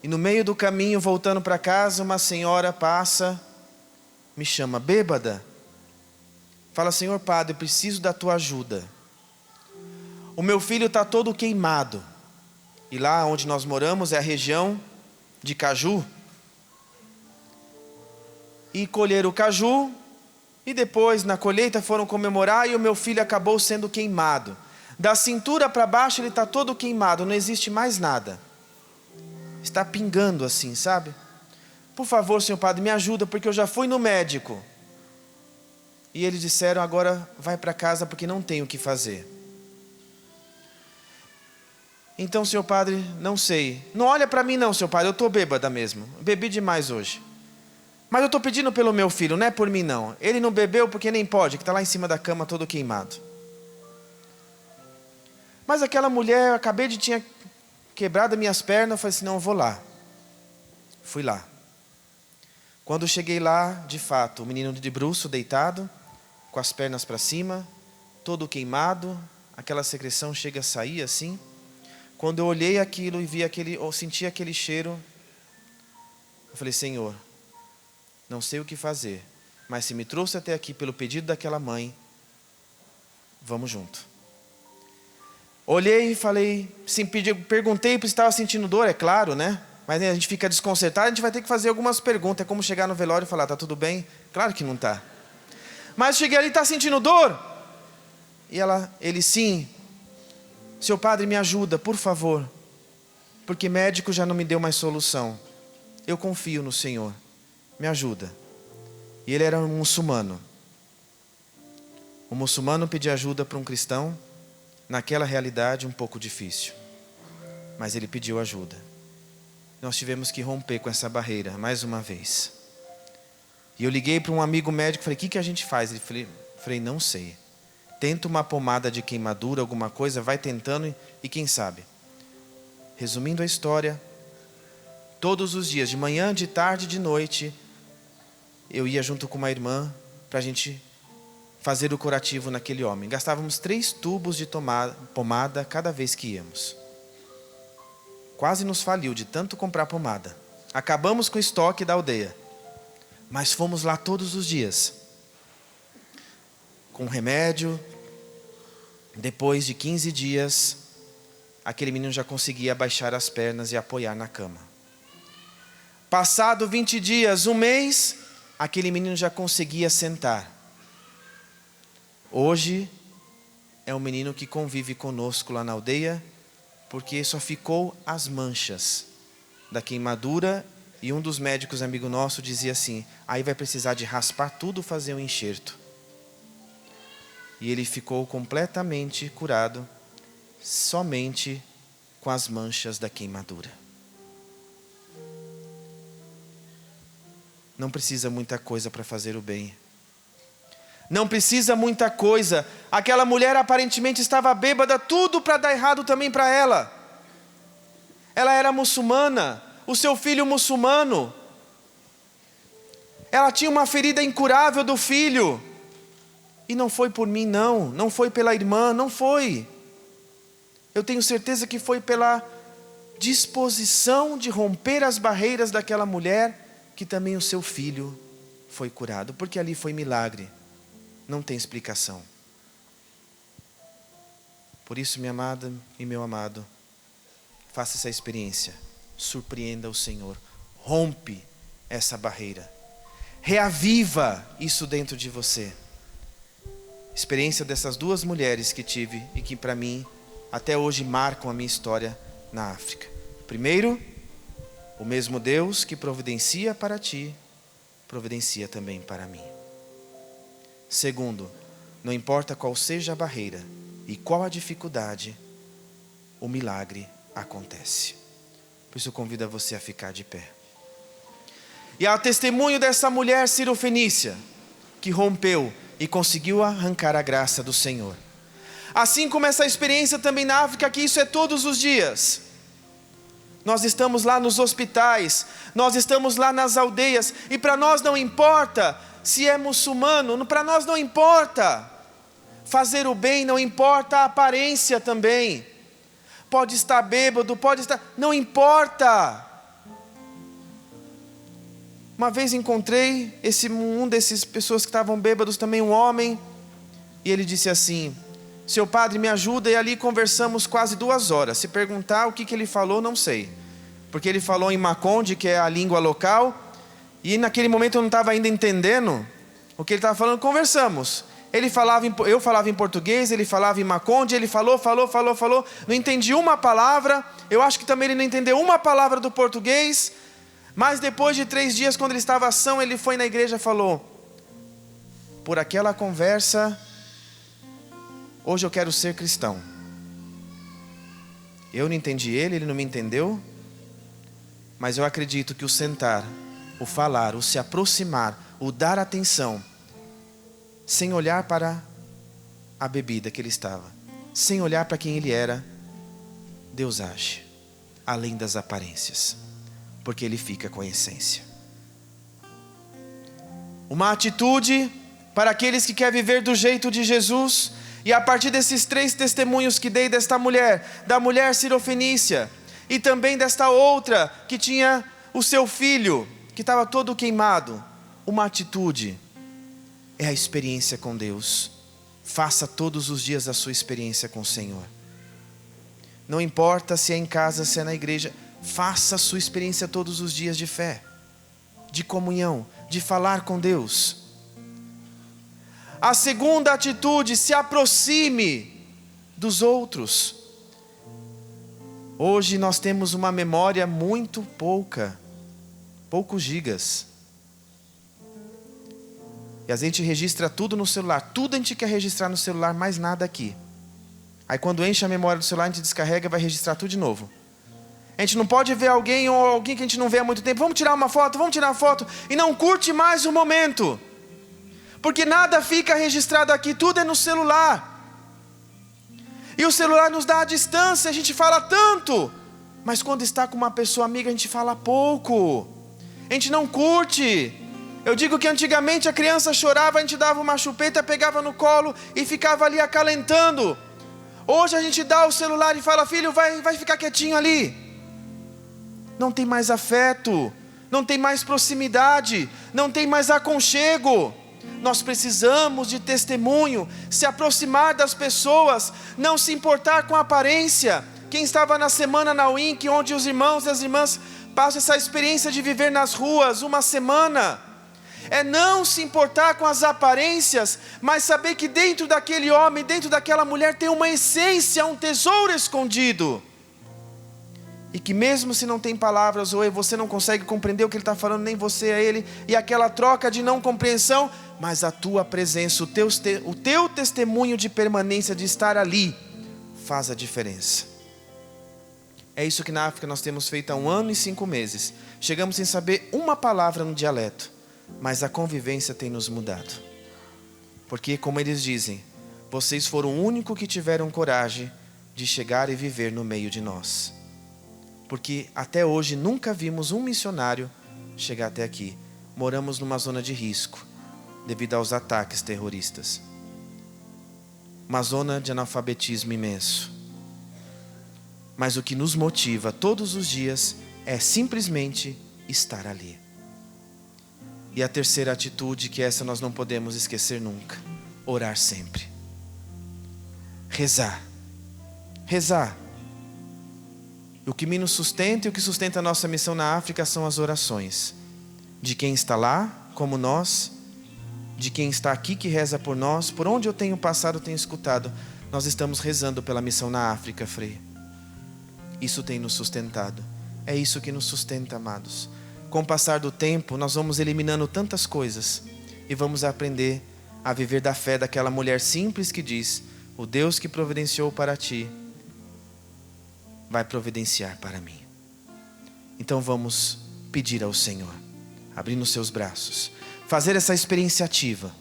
E no meio do caminho, voltando para casa, uma senhora passa, me chama bêbada. Fala: senhor padre, eu preciso da tua ajuda. O meu filho está todo queimado. E lá onde nós moramos é a região de caju. E colheram o caju, e depois na colheita foram comemorar, e o meu filho acabou sendo queimado. Da cintura para baixo ele está todo queimado, não existe mais nada. Está pingando assim, sabe? Por favor, senhor padre, me ajuda, porque eu já fui no médico. E eles disseram: agora vai para casa porque não tem o que fazer. Então, senhor padre, não sei. Não olha para mim não, senhor padre, eu estou bêbada mesmo. Bebi demais hoje. Mas eu estou pedindo pelo meu filho, não é por mim não. Ele não bebeu porque nem pode, que está lá em cima da cama todo queimado. Mas aquela mulher, eu acabei de tinha quebrado minhas pernas, eu falei assim: não, eu vou lá. Fui lá. Quando cheguei lá, de fato, o menino de bruço, deitado, com as pernas para cima, todo queimado, aquela secreção chega a sair assim. Quando eu olhei aquilo e vi ou senti aquele cheiro, eu falei: Senhor, não sei o que fazer, mas se me trouxe até aqui pelo pedido daquela mãe, vamos junto. Olhei e falei, perguntei se estava sentindo dor, é claro, né? Mas a gente fica desconcertado, a gente vai ter que fazer algumas perguntas. É como chegar no velório e falar: tá tudo bem? Claro que não está. Mas cheguei ali: está sentindo dor? E ele: sim. Seu padre, me ajuda, por favor. Porque médico já não me deu mais solução. Eu confio no Senhor. Me ajuda. E ele era um muçulmano. O muçulmano pedir ajuda para um cristão, naquela realidade um pouco difícil. Mas ele pediu ajuda. Nós tivemos que romper com essa barreira, mais uma vez. E eu liguei para um amigo médico e falei: o que a gente faz? Ele falei: não sei. Tenta uma pomada de queimadura, alguma coisa, vai tentando e quem sabe. Resumindo a história, todos os dias, de manhã, de tarde, de noite, eu ia junto com uma irmã para a gente fazer o curativo naquele homem. Gastávamos 3 tubos de pomada cada vez que íamos. Quase nos faliu de tanto comprar pomada. Acabamos com o estoque da aldeia. Mas fomos lá todos os dias. Com remédio, Depois de 15 dias, aquele menino já conseguia abaixar as pernas e apoiar na cama. Passado 20 dias, 1 mês, aquele menino já conseguia sentar. Hoje, é um menino que convive conosco lá na aldeia, porque só ficou as manchas da queimadura, e um dos médicos, amigo nosso, dizia assim: aí vai precisar de raspar tudo, fazer um enxerto. E ele ficou completamente curado, somente com as manchas da queimadura. Não precisa muita coisa para fazer o bem. Não precisa muita coisa. Aquela mulher aparentemente estava bêbada, tudo para dar errado também para ela. Ela era muçulmana, o seu filho muçulmano. Ela tinha uma ferida incurável do filho. E não foi por mim, não foi pela irmã, não foi. Eu tenho certeza que foi pela disposição de romper as barreiras daquela mulher, que também o seu filho foi curado, porque ali foi milagre, não tem explicação. Por isso, minha amada e meu amado, faça essa experiência, surpreenda o Senhor, rompe essa barreira, reaviva isso dentro de você. Experiência dessas 2 mulheres que tive e que para mim até hoje marcam a minha história na África. Primeiro, o mesmo Deus que providencia para ti, providencia também para mim. Segundo, não importa qual seja a barreira e qual a dificuldade, o milagre acontece. Por isso eu convido a você a ficar de pé. E ao testemunho dessa mulher cirofenícia, que rompeu e conseguiu arrancar a graça do Senhor. Assim como essa experiência também na África, que isso é todos os dias. Nós estamos lá nos hospitais, nós estamos lá nas aldeias, e para nós não importa se é muçulmano, para nós não importa. Fazer o bem não importa a aparência também. Pode estar bêbado, pode estar... não importa. Uma vez encontrei um desses pessoas que estavam bêbados também, um homem, e ele disse assim: seu padre, me ajuda. E ali conversamos quase 2 horas. Se perguntar o que ele falou, não sei, porque ele falou em Maconde, que é a língua local, e naquele momento eu não estava ainda entendendo o que ele estava falando. Conversamos, eu falava em português, ele falava em Maconde, ele falou, não entendi uma palavra. Eu acho que também ele não entendeu uma palavra do português. Mas depois de 3 dias, quando ele estava são, ele foi na igreja e falou: por aquela conversa, hoje eu quero ser cristão. Eu não entendi ele não me entendeu, mas eu acredito que o sentar, o falar, o se aproximar, o dar atenção, sem olhar para a bebida que ele estava, sem olhar para quem ele era, Deus age, além das aparências, porque Ele fica com a essência. Uma atitude para aqueles que querem viver do jeito de Jesus. E a partir desses 3 testemunhos que dei desta mulher, da mulher cirofenícia, e também desta outra que tinha o seu filho, que estava todo queimado, uma atitude é a experiência com Deus. Faça todos os dias a sua experiência com o Senhor. Não importa se é em casa, se é na igreja, faça a sua experiência todos os dias de fé, de comunhão, de falar com Deus. A segunda atitude, se aproxime dos outros. Hoje nós temos uma memória muito poucos gigas. E a gente registra tudo no celular, tudo a gente quer registrar no celular, mais nada aqui. Aí quando enche a memória do celular, a gente descarrega e vai registrar tudo de novo. A gente não pode ver alguém ou alguém que a gente não vê há muito tempo. Vamos tirar uma foto, e não curte mais o momento. Porque nada fica registrado aqui, tudo é no celular. E o celular nos dá a distância, a gente fala tanto. Mas quando está com uma pessoa amiga, a gente fala pouco. A gente não curte. Eu digo que antigamente a criança chorava, a gente dava uma chupeta, pegava no colo e ficava ali acalentando. Hoje a gente dá o celular e fala: filho, vai ficar quietinho ali. Não tem mais afeto, não tem mais proximidade, não tem mais aconchego. Nós precisamos de testemunho, se aproximar das pessoas, não se importar com a aparência. Quem estava na semana na UINC, onde os irmãos e as irmãs passam essa experiência de viver nas ruas uma semana, é não se importar com as aparências, mas saber que dentro daquele homem, dentro daquela mulher tem uma essência, um tesouro escondido. E que mesmo se não tem palavras, ou você não consegue compreender o que ele está falando, nem você a ele, e aquela troca de não compreensão, mas a tua presença, o teu testemunho de permanência, de estar ali, faz a diferença. É isso que na África nós temos feito há 1 ano e 5 meses. Chegamos sem saber uma palavra no dialeto, mas a convivência tem nos mudado. Porque, como eles dizem, vocês foram o único que tiveram coragem de chegar e viver no meio de nós. Porque até hoje nunca vimos um missionário chegar até aqui. Moramos numa zona de risco, devido aos ataques terroristas. Uma zona de analfabetismo imenso. Mas o que nos motiva todos os dias é simplesmente estar ali. E a terceira atitude, que essa nós não podemos esquecer nunca: orar sempre. Rezar. Rezar. O que nos sustenta e o que sustenta a nossa missão na África são as orações. De quem está lá, como nós, de quem está aqui que reza por nós, por onde eu tenho passado, eu tenho escutado. Nós estamos rezando pela missão na África, Frei. Isso tem nos sustentado. É isso que nos sustenta, amados. Com o passar do tempo, nós vamos eliminando tantas coisas e vamos aprender a viver da fé daquela mulher simples que diz: o Deus que providenciou para ti vai providenciar para mim. Então vamos pedir ao Senhor, abrindo os seus braços, fazer essa experiência ativa,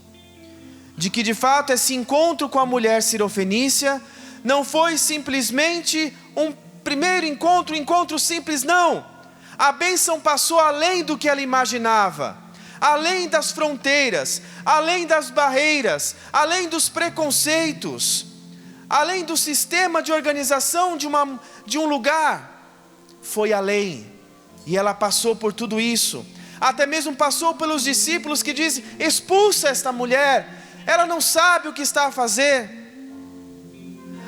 de que de fato esse encontro com a mulher sirofenícia não foi simplesmente um primeiro encontro, um encontro simples, não. A bênção passou além do que ela imaginava, além das fronteiras, além das barreiras, além dos preconceitos, além do sistema de organização de um lugar. Foi além, e ela passou por tudo isso. Até mesmo passou pelos discípulos que dizem: expulsa esta mulher, ela não sabe o que está a fazer.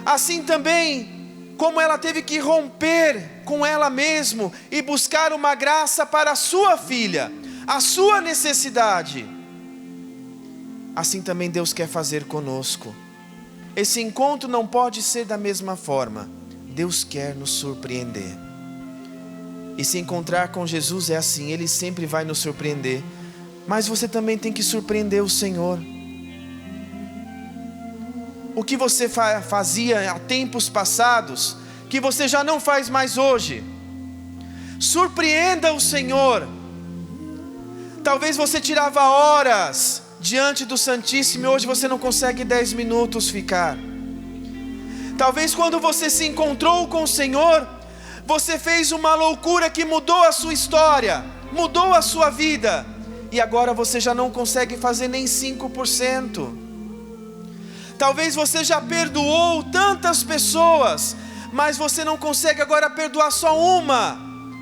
Assim também, como ela teve que romper com ela mesma e buscar uma graça para a sua filha, a sua necessidade, assim também Deus quer fazer conosco. Esse encontro não pode ser da mesma forma. Deus quer nos surpreender. E se encontrar com Jesus é assim, Ele sempre vai nos surpreender. Mas você também tem que surpreender o Senhor. O que você fazia há tempos passados, que você já não faz mais hoje, surpreenda o Senhor. Talvez você tirava horas diante do Santíssimo e hoje você não consegue 10 minutos ficar. Talvez quando você se encontrou com o Senhor, você fez uma loucura que mudou a sua história, mudou a sua vida, e agora você já não consegue fazer nem 5%. Talvez você já perdoou tantas pessoas, mas você não consegue agora perdoar só uma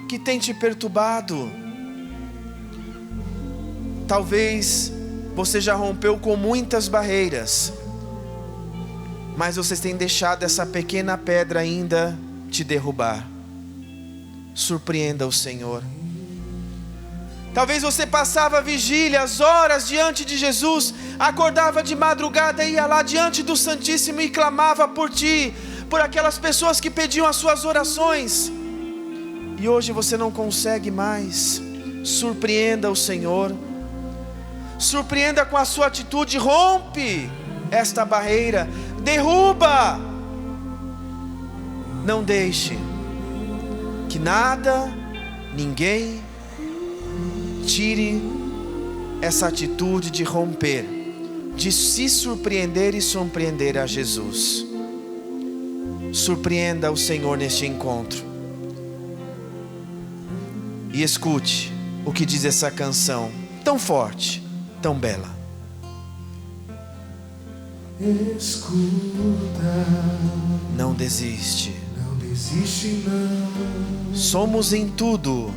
que tem te perturbado. Talvez você já rompeu com muitas barreiras, mas vocês têm deixado essa pequena pedra ainda te derrubar. Surpreenda o Senhor. Talvez você passava vigílias, horas diante de Jesus, acordava de madrugada, ia lá diante do Santíssimo e clamava por ti, por aquelas pessoas que pediam as suas orações, e hoje você não consegue mais. Surpreenda o Senhor. Surpreenda com a sua atitude, rompe esta barreira, derruba. Não deixe que nada, ninguém tire essa atitude de romper, de se surpreender e surpreender a Jesus. Surpreenda o Senhor neste encontro. E escute o que diz essa canção tão forte, tão bela. Escuta, não desiste. não desiste não. Somos em tudo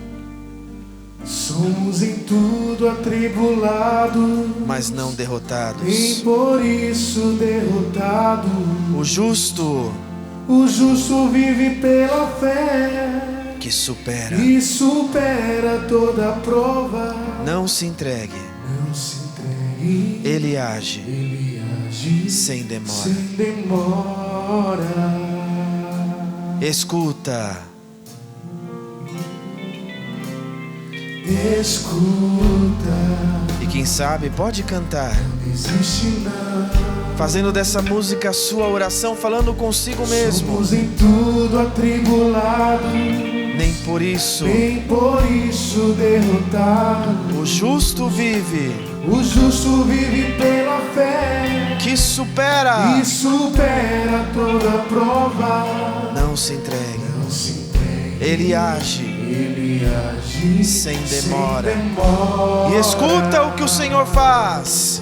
Somos em tudo atribulados, mas não derrotados. nem por isso derrotados. O justo vive pela fé, que supera. e supera toda prova. Não se entregue. Não se entregue, Ele age Ele age sem demora. sem demora. Escuta. Escuta, E quem sabe pode cantar, existe não. fazendo dessa música a sua oração, falando consigo mesmo. Somos em tudo atribulados, Nem por isso nem por isso derrotados. o justo vive, O justo vive pela fé, que supera. e supera toda prova. Não se entregue. Não se entregue, Ele age Ele age sem demora. demora. E escuta o que o Senhor faz.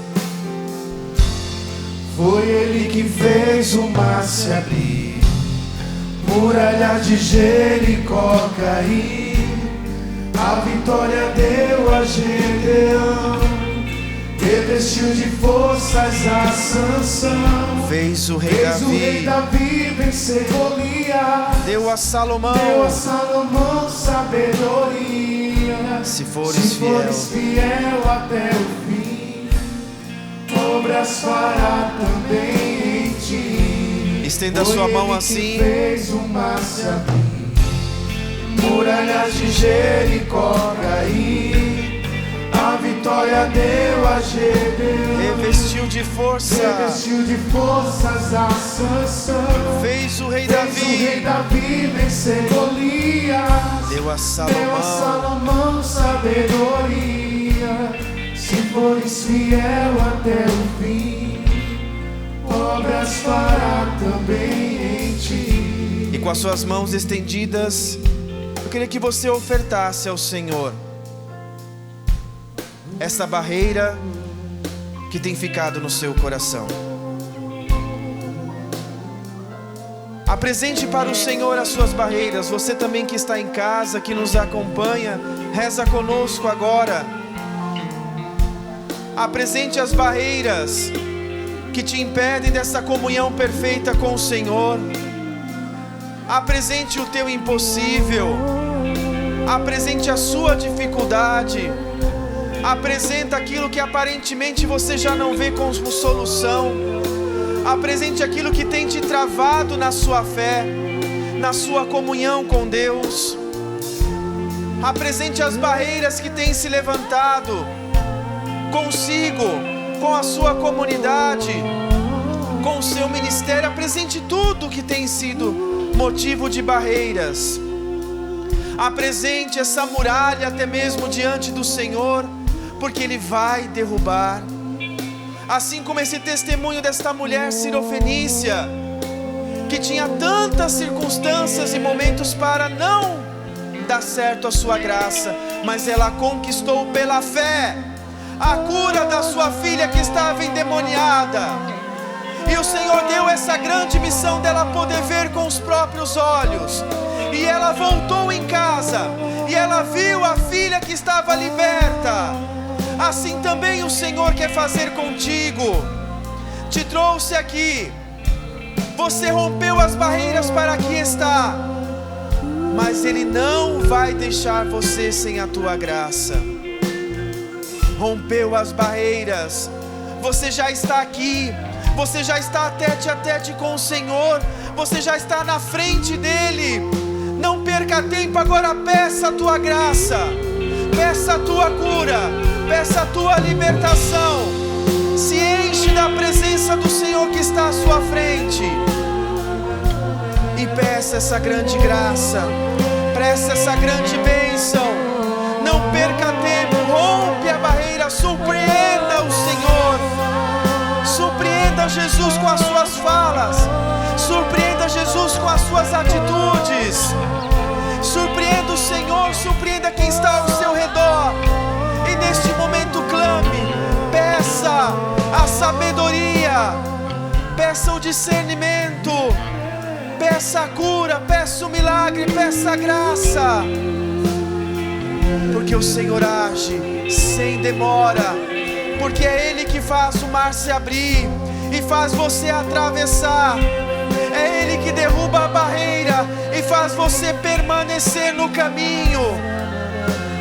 Foi Ele que fez o mar se abrir, muralhas de Jericó cair. A vitória deu a Gedeão, revestiu de forças a Sansão. Fez o rei Fez o rei Davi, Davi vencer Golias, deu a Salomão. deu a Salomão sabedoria. Se fores fiel até o fim, obras fará também em ti. Estenda a sua mão Foi Ele assim. que fez o mar se abrir, muralhas de Jericó cair. A vitória deu a Gedeão, Revestiu de força. revestiu de forças a Sansão. Fez o rei Fez o rei Davi, Davi vencer Golias, deu a deu a Salomão. Salomão sabedoria. Se fores fiel até o fim, obras fará também em ti. E com as suas mãos estendidas, eu queria que você ofertasse ao Senhor essa barreira que tem ficado no seu coração. Apresente para o Senhor as suas barreiras. Você também que está em casa, que nos acompanha, reza conosco agora. Apresente as barreiras que te impedem dessa comunhão perfeita com o Senhor. Apresente o teu impossível. Apresente a sua dificuldade. Apresenta aquilo que aparentemente você já não vê como solução. Apresente aquilo que tem te travado na sua fé, na sua comunhão com Deus. Apresente as barreiras que têm se levantado consigo, com a sua comunidade, com o seu ministério. Apresente tudo que tem sido motivo de barreiras. Apresente essa muralha até mesmo diante do Senhor, porque Ele vai derrubar. Assim como esse testemunho desta mulher cirofenícia, que tinha tantas circunstâncias e momentos para não dar certo a sua graça, mas ela conquistou pela fé a cura da sua filha que estava endemoniada. E o Senhor deu essa grande missão dela poder ver com os próprios olhos. E ela voltou em casa e ela viu a filha que estava liberta. Assim também o Senhor quer fazer contigo. Te trouxe aqui, você rompeu as barreiras para aqui estar, mas Ele não vai deixar você sem a tua graça. Rompeu as barreiras, você já está aqui, você já está tete a tete com o Senhor, você já está na frente dEle. Não perca tempo, agora peça a tua graça, peça a tua cura, peça a tua libertação. Se enche da presença do Senhor que está à sua frente e peça essa grande graça, peça essa grande bênção. Não perca tempo, rompe a barreira, surpreenda o Senhor, surpreenda Jesus com as suas falas, surpreenda Jesus com as suas atitudes, surpreenda o Senhor, surpreenda quem está ao seu redor. E neste momento clame, peça a sabedoria, peça o discernimento, peça a cura, peça o milagre, peça a graça. porque o Senhor age sem demora, porque é Ele que faz o mar se abrir e faz você atravessar. É Ele que derruba a barreira e faz você permanecer no caminho.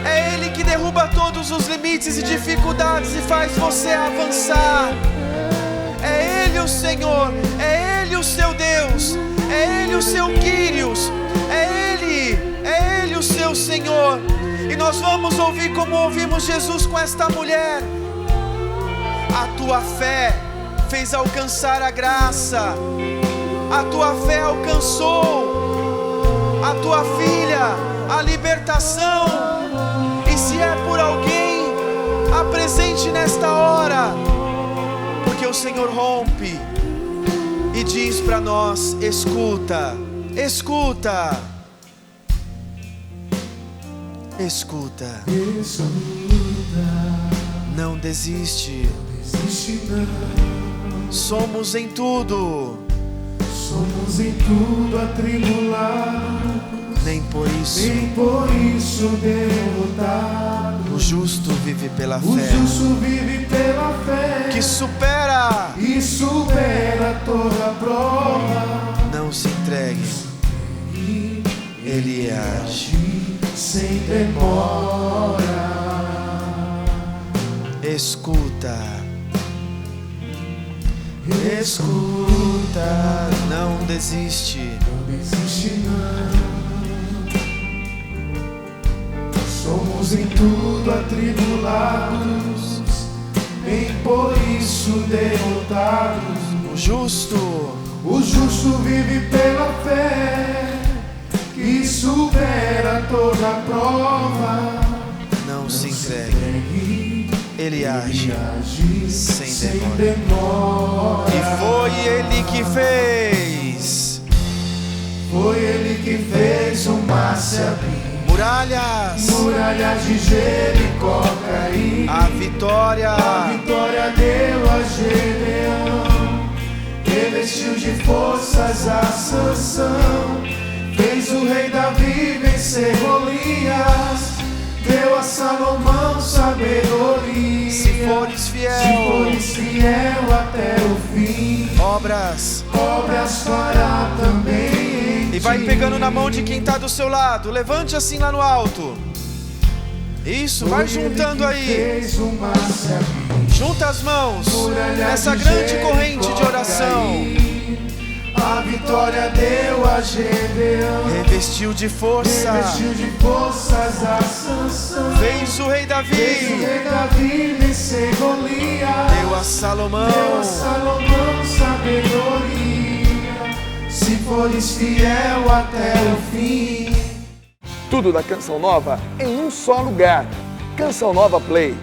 É Ele que derruba todos os limites e dificuldades e faz você avançar. É Ele o Senhor, é Ele o seu Deus, é Ele o seu Quírios, é Ele o seu Senhor. E nós vamos ouvir como ouvimos Jesus com esta mulher. A tua fé fez alcançar a graça, a tua fé alcançou a tua filha, a libertação. E se é por alguém, apresente nesta hora, porque o Senhor rompe e diz para nós: escuta, escuta, escuta, não desiste, somos em tudo atribulados, nem por isso derrotados. o justo vive pela O fé, justo vive pela fé, que supera. e supera toda prova. Não se entregue, Ele age Sem demora. escuta, escuta, não desiste, Não desiste não. Somos em tudo atribulados, nem por isso derrotados. o justo O justo vive pela fé, que supera toda prova. não se entregue, Ele age sem demora. demora. E foi Ele que fez Foi Ele que fez o mar se abrir, muralhas, muralhas de Jericó cair. a vitória. A vitória deu a Gedeão, revestiu de forças a Sansão, fez o rei Davi vencer Golias, deu a Salomão sabedoria. Se fores fiel até o fim, obras. obras fará também em E vai ti. pegando na mão de quem está do seu lado. Levante assim lá no alto. Isso, vai Foi ele juntando que aí. fez o mar se abrir, Junta as mãos nessa grande corrente de oração. a vitória deu a Gedeão, Revestiu de força, revestiu de forças a Sansão, fez o rei fez o Davi, rei Davi vencer Golias, deu a Salomão. deu a Salomão sabedoria. Se fores fiel até o fim. Tudo da Canção Nova em um só lugar. Canção Nova Play.